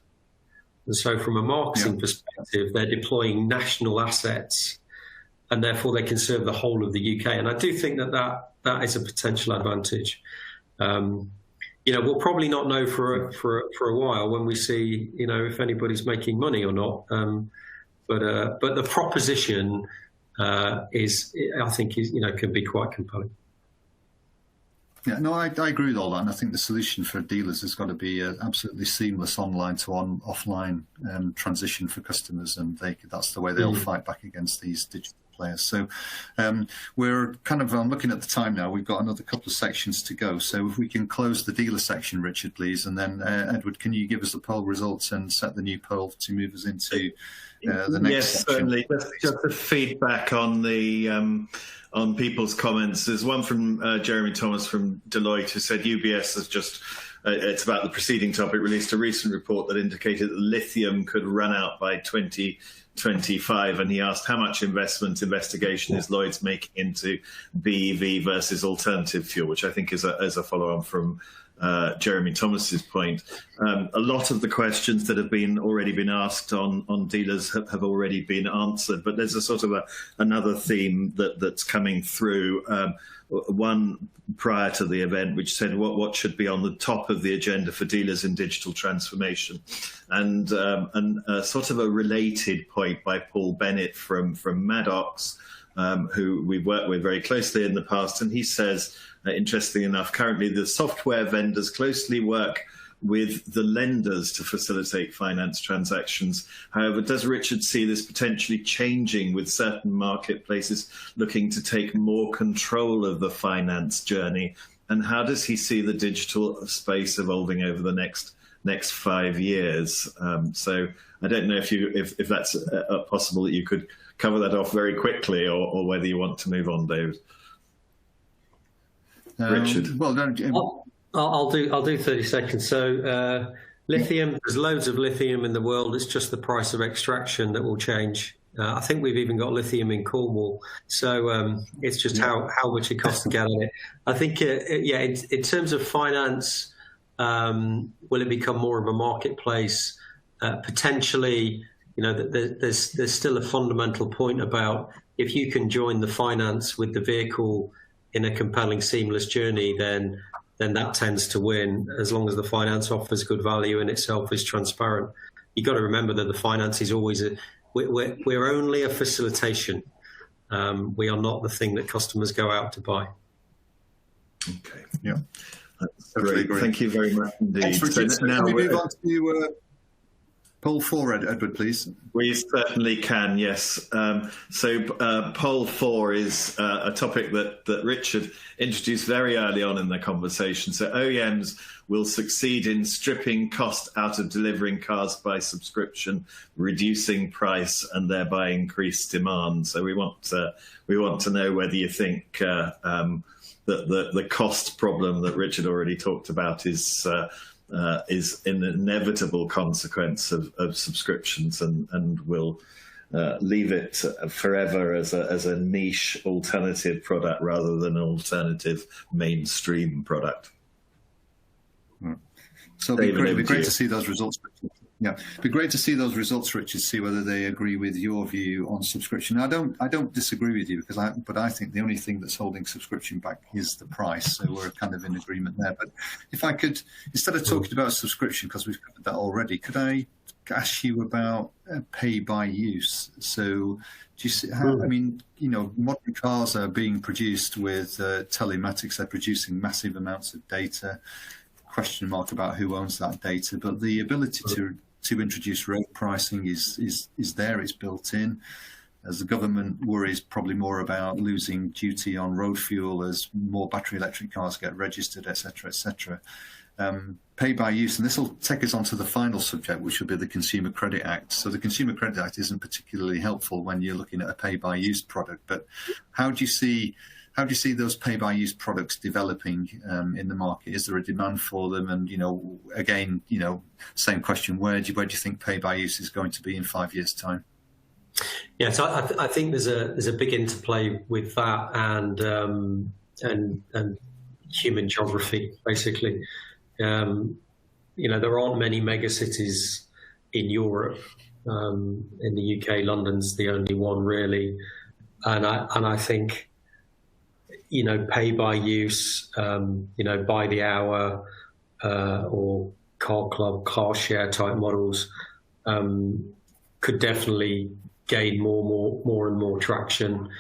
And so from a marketing perspective, they're deploying national assets, and therefore they can serve the whole of the UK. And I do think that is a potential advantage. We'll probably not know for a while when we see, if anybody's making money or not. But the proposition can be quite compelling. Yeah, no, I agree with all that, and I think the solution for dealers has got to be an absolutely seamless online to offline transition for customers, and that's the way they'll fight back against these digital players. So we're kind of looking at the time now. We've got another couple of sections to go. So if we can close the dealer section, Richard, please, and then Edward, can you give us the poll results and set the new poll to move us into the next yes, section? certainly. Just a feedback on the on people's comments. There's one from Jeremy Thomas from Deloitte, who said UBS has just, it's about the preceding topic, released a recent report that indicated that lithium could run out by 2025, and he asked how much investigation is Lloyds making into BEV versus alternative fuel, which I think is a follow-on from Jeremy Thomas's point. A lot of the questions that have already been asked on dealers have already been answered, but there's a sort of another theme that's coming through. One prior to the event, which said what should be on the top of the agenda for dealers in digital transformation, and sort of a related point by Paul Bennett from Maddox, who we've worked with very closely in the past, and he says, interestingly enough, currently the software vendors closely work with the lenders to facilitate finance transactions. However, does Richard see this potentially changing with certain marketplaces looking to take more control of the finance journey? And how does he see the digital space evolving over the next 5 years? So I don't know if that's possible that you could cover that off very quickly, or whether you want to move on, David. Richard. Well, no, I'll do 30 seconds. So lithium, there's loads of lithium in the world. It's just the price of extraction that will change. I think we've even got lithium in Cornwall. So it's just how much it costs to get on it. I think, in terms of finance, will it become more of a marketplace? Potentially, there's still a fundamental point about if you can join the finance with the vehicle in a compelling, seamless journey, then that tends to win, as long as the finance offers good value and itself is transparent. You've got to remember that the finance is always we're only a facilitation. We are not the thing that customers go out to buy. Okay. Yeah. That's great. Thank you very much indeed. So now we move on to poll 4, Edward, please. We certainly can, yes. So poll 4 is a topic that Richard introduced very early on in the conversation. So OEMs will succeed in stripping cost out of delivering cars by subscription, reducing price, and thereby increase demand. So we want to know whether you think that the cost problem that Richard already talked about is an inevitable consequence of subscriptions, and will leave it forever as a niche alternative product rather than an alternative mainstream product. So it'd be great to see those results. Yeah, it'd be great to see those results, Richard. See whether they agree with your view on subscription. I don't disagree with you, but I think the only thing that's holding subscription back is the price. So we're kind of in agreement there. But if I could, instead of talking about subscription, because we've covered that already, could I ask you about pay by use? So do you see how? I mean, modern cars are being produced with telematics. They're producing massive amounts of data. Question mark about who owns that data, but the ability to introduce road pricing is there, it's built in. As the government worries probably more about losing duty on road fuel as more battery electric cars get registered, etc., etc. Pay by use, and this will take us on to the final subject, which will be the Consumer Credit Act. So the Consumer Credit Act isn't particularly helpful when you're looking at a pay by use product, but how do you see those pay-by-use products developing in the market? Is there a demand for them? And again, same question: where do you think pay-by-use is going to be in 5 years' time? Yeah, so I think there's a big interplay with that and human geography, basically. There aren't many megacities in Europe. In the UK, London's the only one really, and I think. Pay by use, by the hour, or car club, car share type models could definitely gain more and more traction.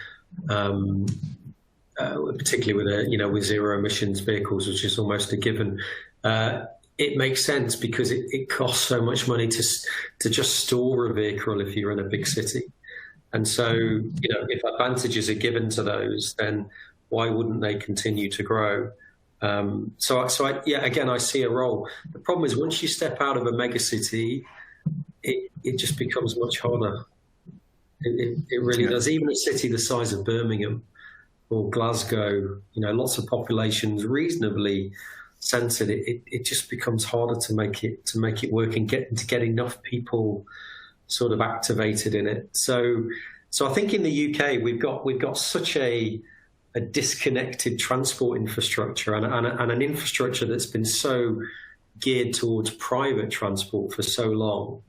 particularly with zero emissions vehicles, which is almost a given. It makes sense because it costs so much money to just store a vehicle if you're in a big city. And so, if advantages are given to those, then why wouldn't they continue to grow? Again, I see a role. The problem is once you step out of a megacity, it just becomes much harder. It really does. Even a city the size of Birmingham or Glasgow, lots of populations, reasonably censored. It just becomes harder to make it work and get enough people sort of activated in it. So I think in the UK we've got such a disconnected transport infrastructure and an infrastructure that's been so geared towards private transport for so long.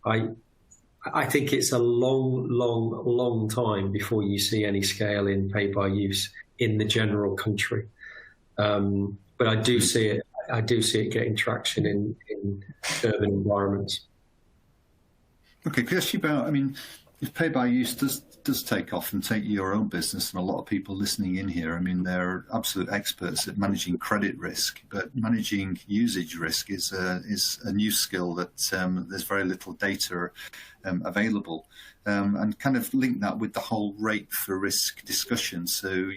I think it's a long time before you see any scale in pay by use in the general country. But I do see it. I do see it getting traction in urban environments. Okay, could I ask you about? If pay by use does take off, and take your own business, and a lot of people listening in here, they're absolute experts at managing credit risk, but managing usage risk is a new skill that there's very little data available, and kind of link that with the whole rate for risk discussion. So,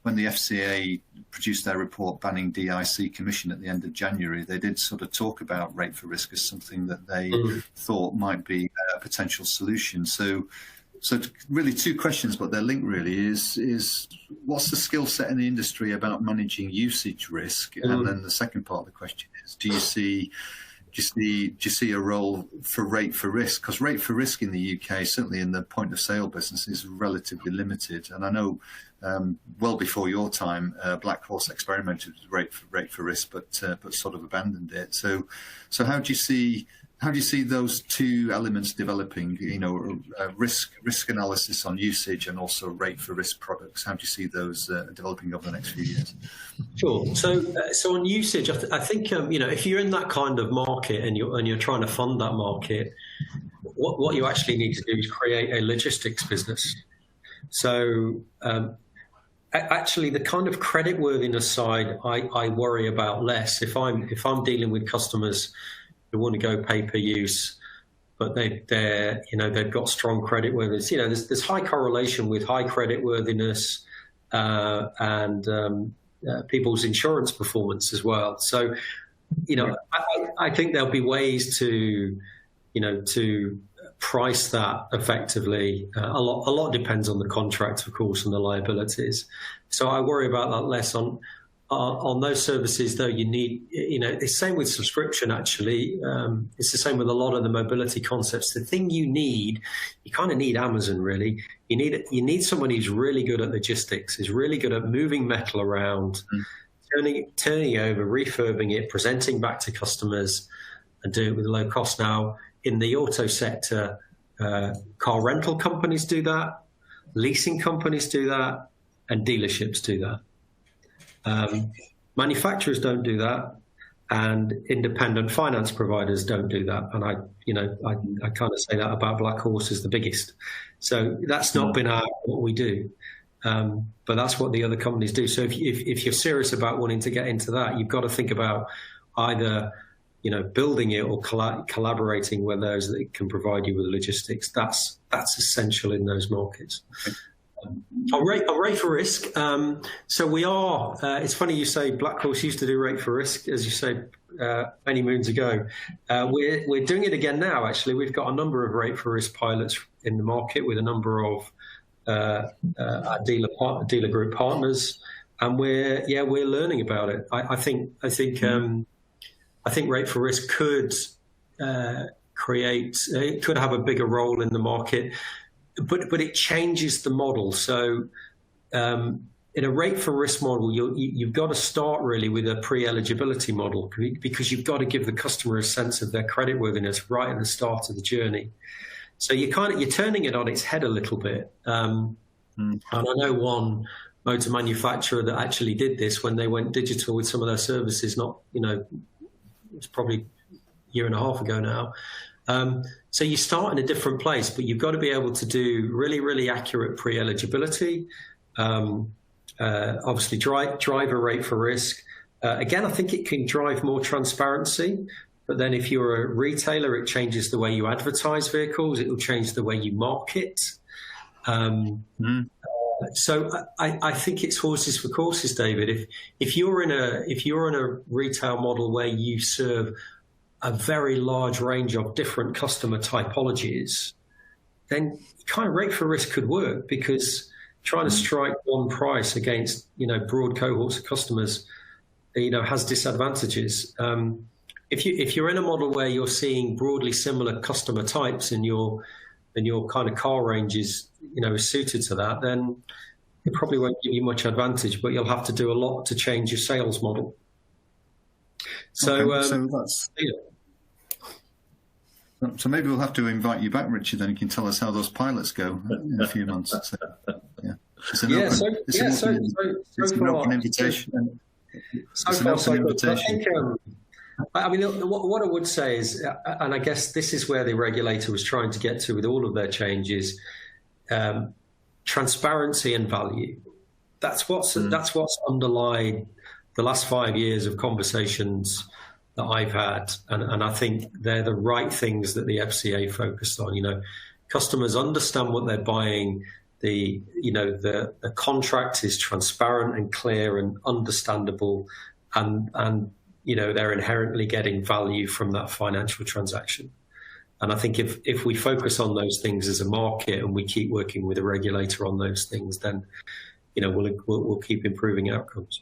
when the FCA produced their report banning DIC commission at the end of January, they did sort of talk about rate for risk as something that they thought might be a potential solution. So really two questions, but they're linked really, is what's the skill set in the industry about managing usage risk? And then the second part of the question is, do you see a role for rate for risk? Because rate for risk in the UK, certainly in the point of sale business, is relatively limited. And I know well before your time, Black Horse experimented with rate for risk, but sort of abandoned it. So how do you see those two elements developing? Risk analysis on usage and also rate for risk products. How do you see those developing over the next few years? Sure. So on usage, I think if you're in that kind of market and you're trying to fund that market, what you actually need to do is create a logistics business. So actually, the kind of creditworthiness side, I worry about less. If I'm dealing with customers who want to go pay per use, but they've got strong creditworthiness. There's high correlation with high creditworthiness and people's insurance performance as well. So, I think there'll be ways to price that effectively. A lot depends on the contract, of course, and the liabilities. So I worry about that less. On those services, though, you need, it's the same with subscription, actually. It's the same with a lot of the mobility concepts. The thing you kind of need Amazon, really. You need someone who's really good at logistics, who's really good at moving metal around, turning over, refurbing it, presenting back to customers, and doing it with low cost. Now, in the auto sector, car rental companies do that, leasing companies do that, and dealerships do that. Manufacturers don't do that, and independent finance providers don't do that. And I kind of say that about Black Horse is the biggest. So that's not been what we do, but that's what the other companies do. So if you're serious about wanting to get into that, you've got to think about either building it or collaborating with those that can provide you with logistics. That's essential in those markets. Okay. On rate for risk, so we are, it's funny you say Black Horse used to do rate for risk, as you say, many moons ago. We're doing it again now, actually. We've got a number of rate for risk pilots in the market with a number of our dealer group partners, and we're learning about it. I think rate for risk could could have a bigger role in the market. But it changes the model. So in a rate for risk model, you've got to start really with a pre-eligibility model, because you've got to give the customer a sense of their creditworthiness right at the start of the journey. So you're turning it on its head a little bit. And I know one motor manufacturer that actually did this when they went digital with some of their services. It's probably a year and a half ago now. So you start in a different place, but you've got to be able to do really, really accurate pre-eligibility. obviously drive a rate for risk. Again, I think it can drive more transparency. But then if you're a retailer, it changes the way you advertise vehicles. It will change the way you market. So I think it's horses for courses, David. If you're in a retail model where you serve a very large range of different customer typologies, then kind of rate for risk could work, because trying to strike one price against broad cohorts of customers has disadvantages. If you're in a model where you're seeing broadly similar customer types and your kind of car range is suited to that, then it probably won't give you much advantage, but you'll have to do a lot to change your sales model. So, so maybe we'll have to invite you back, Richard, and you can tell us how those pilots go in a few months. So, yeah, it's an open invitation. I mean, what I would say is, and I guess this is where the regulator was trying to get to with all of their changes, transparency and value. That's what's underlined the last 5 years of conversations that I've had, and I think they're the right things that the FCA focused on. Customers understand what they're buying. The contract is transparent and clear and understandable, and they're inherently getting value from that financial transaction. And I think if we focus on those things as a market and we keep working with a regulator on those things, then we'll keep improving outcomes.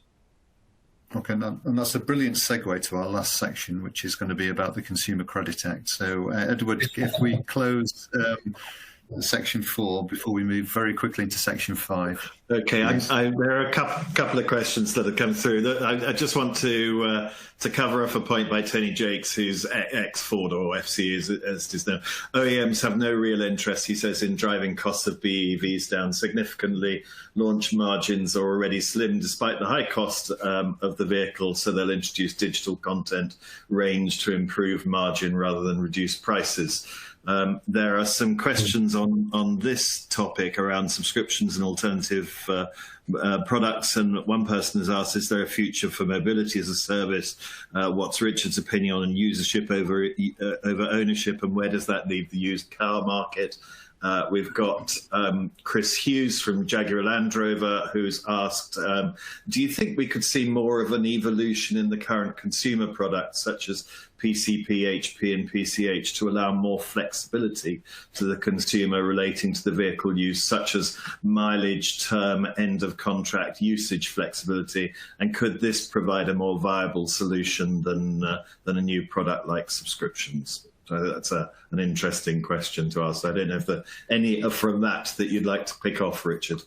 Okay, and that's a brilliant segue to our last section, which is going to be about the Consumer Credit Act. So, Edward, if we close Section 4 before we move very quickly into Section 5. Okay, there are a couple of questions that have come through. I just want to cover off a point by Tony Jakes, who's ex-Ford, or FC as it is now. OEMs have no real interest, he says, in driving costs of BEVs down significantly. Launch margins are already slim despite the high cost of the vehicle, so they'll introduce digital content range to improve margin rather than reduce prices. There are some questions on this topic around subscriptions and alternative products, and one person has asked, is there a future for mobility as a service? What's Richard's opinion on usership over ownership, and where does that leave the used car market? We've got Chris Hughes from Jaguar Land Rover, who's asked, do you think we could see more of an evolution in the current consumer products, such as PCP, HP and PCH, to allow more flexibility to the consumer relating to the vehicle use, such as mileage, term, end of contract, usage flexibility? And could this provide a more viable solution than a new product like subscriptions? So that's an interesting question to ask. I don't know if there are any from that you'd like to pick off, Richard.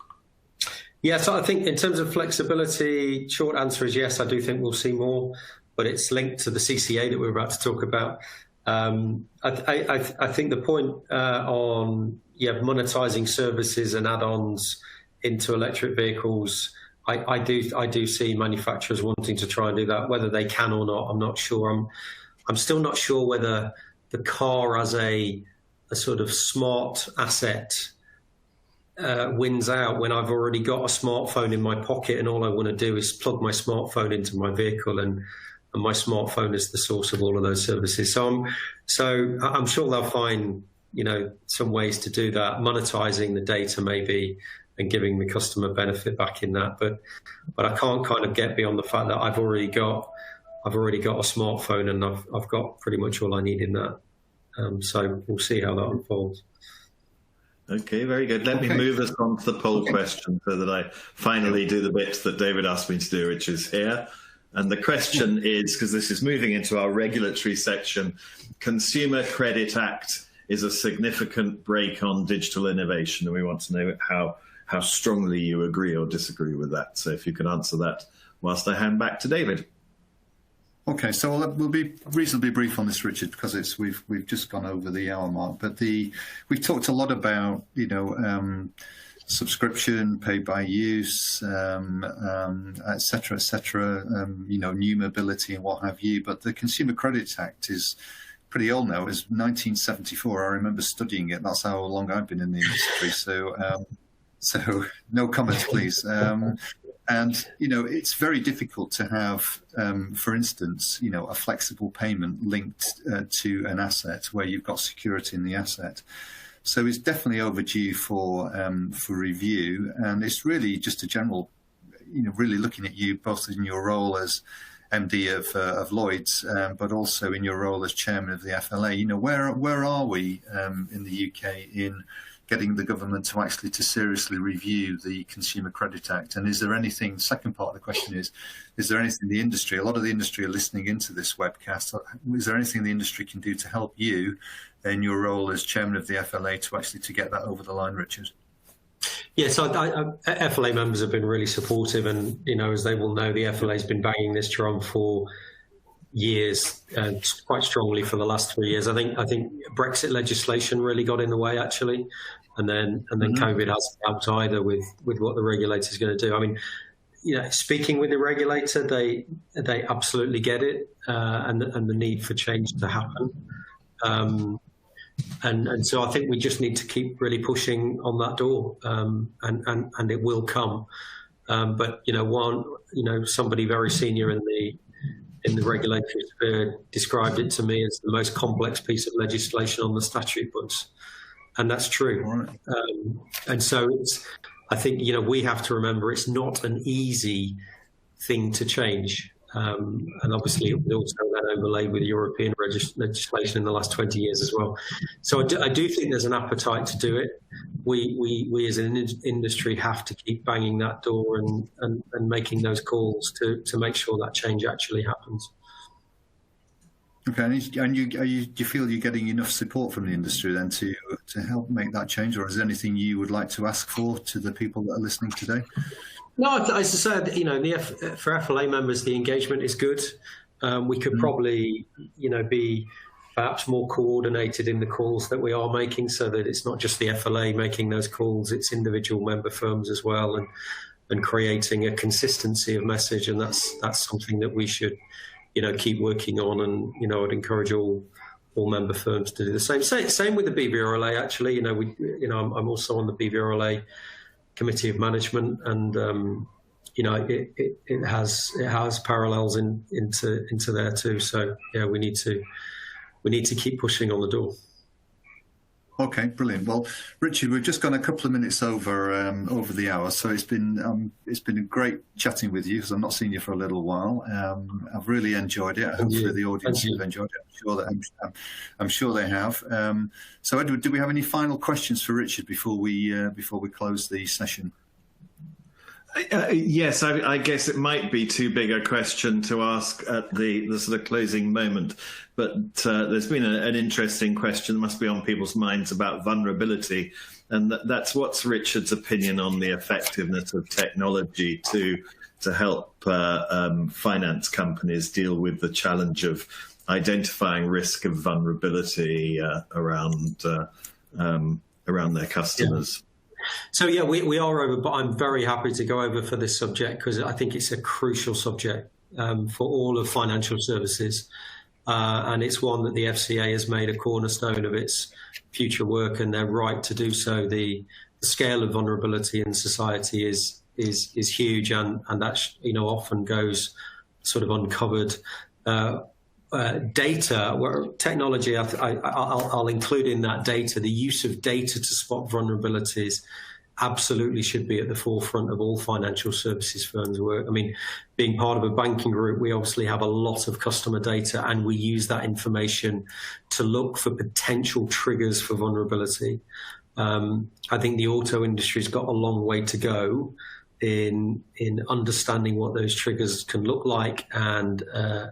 Yeah, so I think in terms of flexibility, short answer is yes, I do think we'll see more, but it's linked to the CCA that we're about to talk about. I think the point on monetizing services and add-ons into electric vehicles, I do see manufacturers wanting to try and do that. Whether they can or not, I'm not sure. I'm still not sure whether the car as a sort of smart asset wins out when I've already got a smartphone in my pocket and all I want to do is plug my smartphone into my vehicle, and my smartphone is the source of all of those services. So I'm sure they'll find some ways to do that, monetizing the data maybe and giving the customer benefit back in that. But I can't kind of get beyond the fact that I've already got a smartphone and I've got pretty much all I need in that. So we'll see how that unfolds. Okay, very good. Let me move us on to the poll question so that I finally do the bit that David asked me to do, which is here. And the question is, because this is moving into our regulatory section, Consumer Credit Act is a significant break on digital innovation, and we want to know how strongly you agree or disagree with that. So if you could answer that whilst I hand back to David. Okay, so we'll be reasonably brief on this, Richard, because we've just gone over the hour mark. But we've talked a lot about subscription, pay by use, et cetera, new mobility and what have you. But the Consumer Credit Act is pretty old now. It was 1974. I remember studying it. That's how long I've been in the industry. So no comments, please. And, it's very difficult to have, for instance, a flexible payment linked to an asset where you've got security in the asset. So it's definitely overdue for review. And it's really just a general, really looking at you both in your role as MD of Lloyds, but also in your role as chairman of the FLA. Where are we in the UK in getting the government to seriously review the Consumer Credit Act? And is there anything, second part of the question is there anything the industry, a lot of the industry are listening into this webcast, is there anything the industry can do to help you in your role as chairman of the FLA to get that over the line, Richard? Yes, FLA members have been really supportive, and as they will know, the FLA has been banging this drum for years, quite strongly for the last 3 years. I think Brexit legislation really got in the way, actually, and then COVID hasn't helped either with what the regulator is going to do. I mean, speaking with the regulator, they absolutely get it, and the need for change to happen. And so I think we just need to keep really pushing on that door, and it will come. But somebody very senior in the regulatory sphere described it to me as the most complex piece of legislation on the statute books, and that's true. Right. And so I think we have to remember it's not an easy thing to change. And obviously it was also then overlaid with European legislation in the last 20 years as well. So I do think there's an appetite to do it. We as an industry have to keep banging that door and making those calls to make sure that change actually happens. Okay, and do you feel you're getting enough support from the industry then to help make that change, or is there anything you would like to ask for to the people that are listening today? No, as I said, for FLA members, the engagement is good. We could probably, be perhaps more coordinated in the calls that we are making, so that it's not just the FLA making those calls; it's individual member firms as well, and creating a consistency of message. And that's something that we should, keep working on. And I'd encourage all member firms to do the same. Same with the BVRLA. Actually, I'm also on the BVRLA Committee of Management, and it has parallels into there too. So yeah, we need to keep pushing on the door. Okay, brilliant. Well, Richard, we've just gone a couple of minutes over the hour, so it's been great chatting with you, because I've not seen you for a little while. I've really enjoyed it. Hopefully the audience have enjoyed it. I'm sure they have. So, Edward, do we have any final questions for Richard before we close the session? Yes, I guess it might be too big a question to ask at the sort of closing moment, but there's been an interesting question that must be on people's minds about vulnerability, and that's what's Richard's opinion on the effectiveness of technology to help finance companies deal with the challenge of identifying risk of vulnerability around their customers. Yeah. So yeah, we are over, but I'm very happy to go over for this subject, because I think it's a crucial subject for all of financial services, and it's one that the FCA has made a cornerstone of its future work, and they're right to do so. The scale of vulnerability in society is huge, and that often goes sort of uncovered. Data, where technology, I'll include in that data, the use of data to spot vulnerabilities absolutely should be at the forefront of all financial services firms' work. I mean, being part of a banking group, we obviously have a lot of customer data, and we use that information to look for potential triggers for vulnerability. I think the auto industry's got a long way to go in understanding what those triggers can look like, and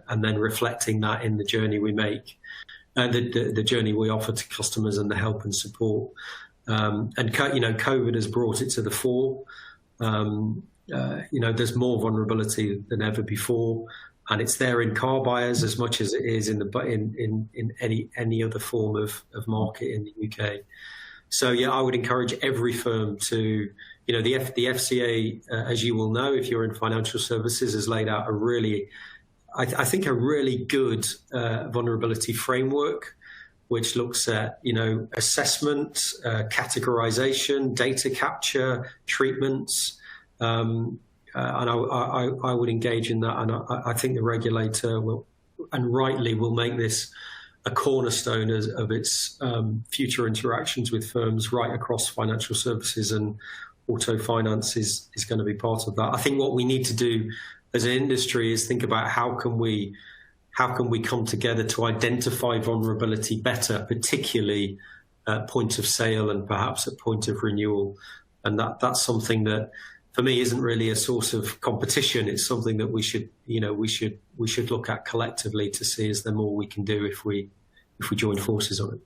then reflecting that in the journey we make, the journey we offer to customers, and the help and support. And COVID has brought it to the fore. There's more vulnerability than ever before, and it's there in car buyers as much as it is in any other form of market in the UK. So yeah, I would encourage every firm to, the FCA, as you will know, if you're in financial services, has laid out a really good vulnerability framework, which looks at, assessment, categorization, data capture, treatments, and I would engage in that. And I think the regulator will, and rightly, will make this a cornerstone of its future interactions with firms right across financial services, and auto finance is going to be part of that. I think what we need to do as an industry is think about how can we come together to identify vulnerability better, particularly at point of sale and perhaps at point of renewal. And that's something that, for me, isn't really a source of competition. It's something that we should look at collectively to see is there more we can do if we join forces on it.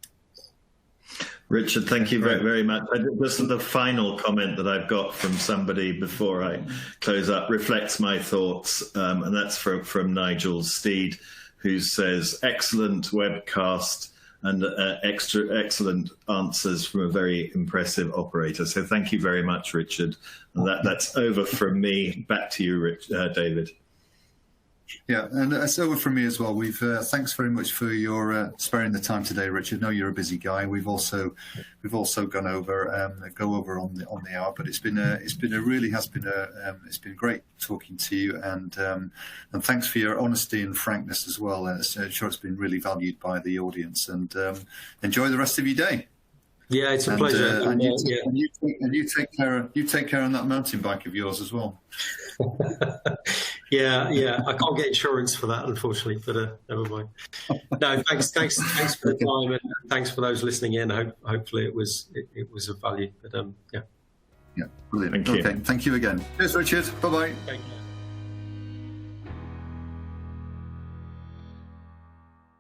Richard, thank you very, very much. Just the final comment that I've got from somebody before I close up reflects my thoughts, and that's from Nigel Steed, who says, excellent webcast and excellent answers from a very impressive operator. So thank you very much, Richard. And that's over from me. Back to you, David. Yeah, and it's over from me as well. Thanks very much for your sparing the time today, Richard. I know you're a busy guy. We've also gone over on the hour, but it's been great talking to you, and thanks for your honesty and frankness as well. I'm sure it's been really valued by the audience. And enjoy the rest of your day. Yeah, it's a pleasure. And you take care on that mountain bike of yours as well. Yeah. I can't get insurance for that, unfortunately, but never mind. No, thanks for the time, and thanks for those listening in. Hopefully it was of value. But yeah, brilliant. Thank you. Okay, thank you again. Cheers, Richard. Bye bye. Thank you.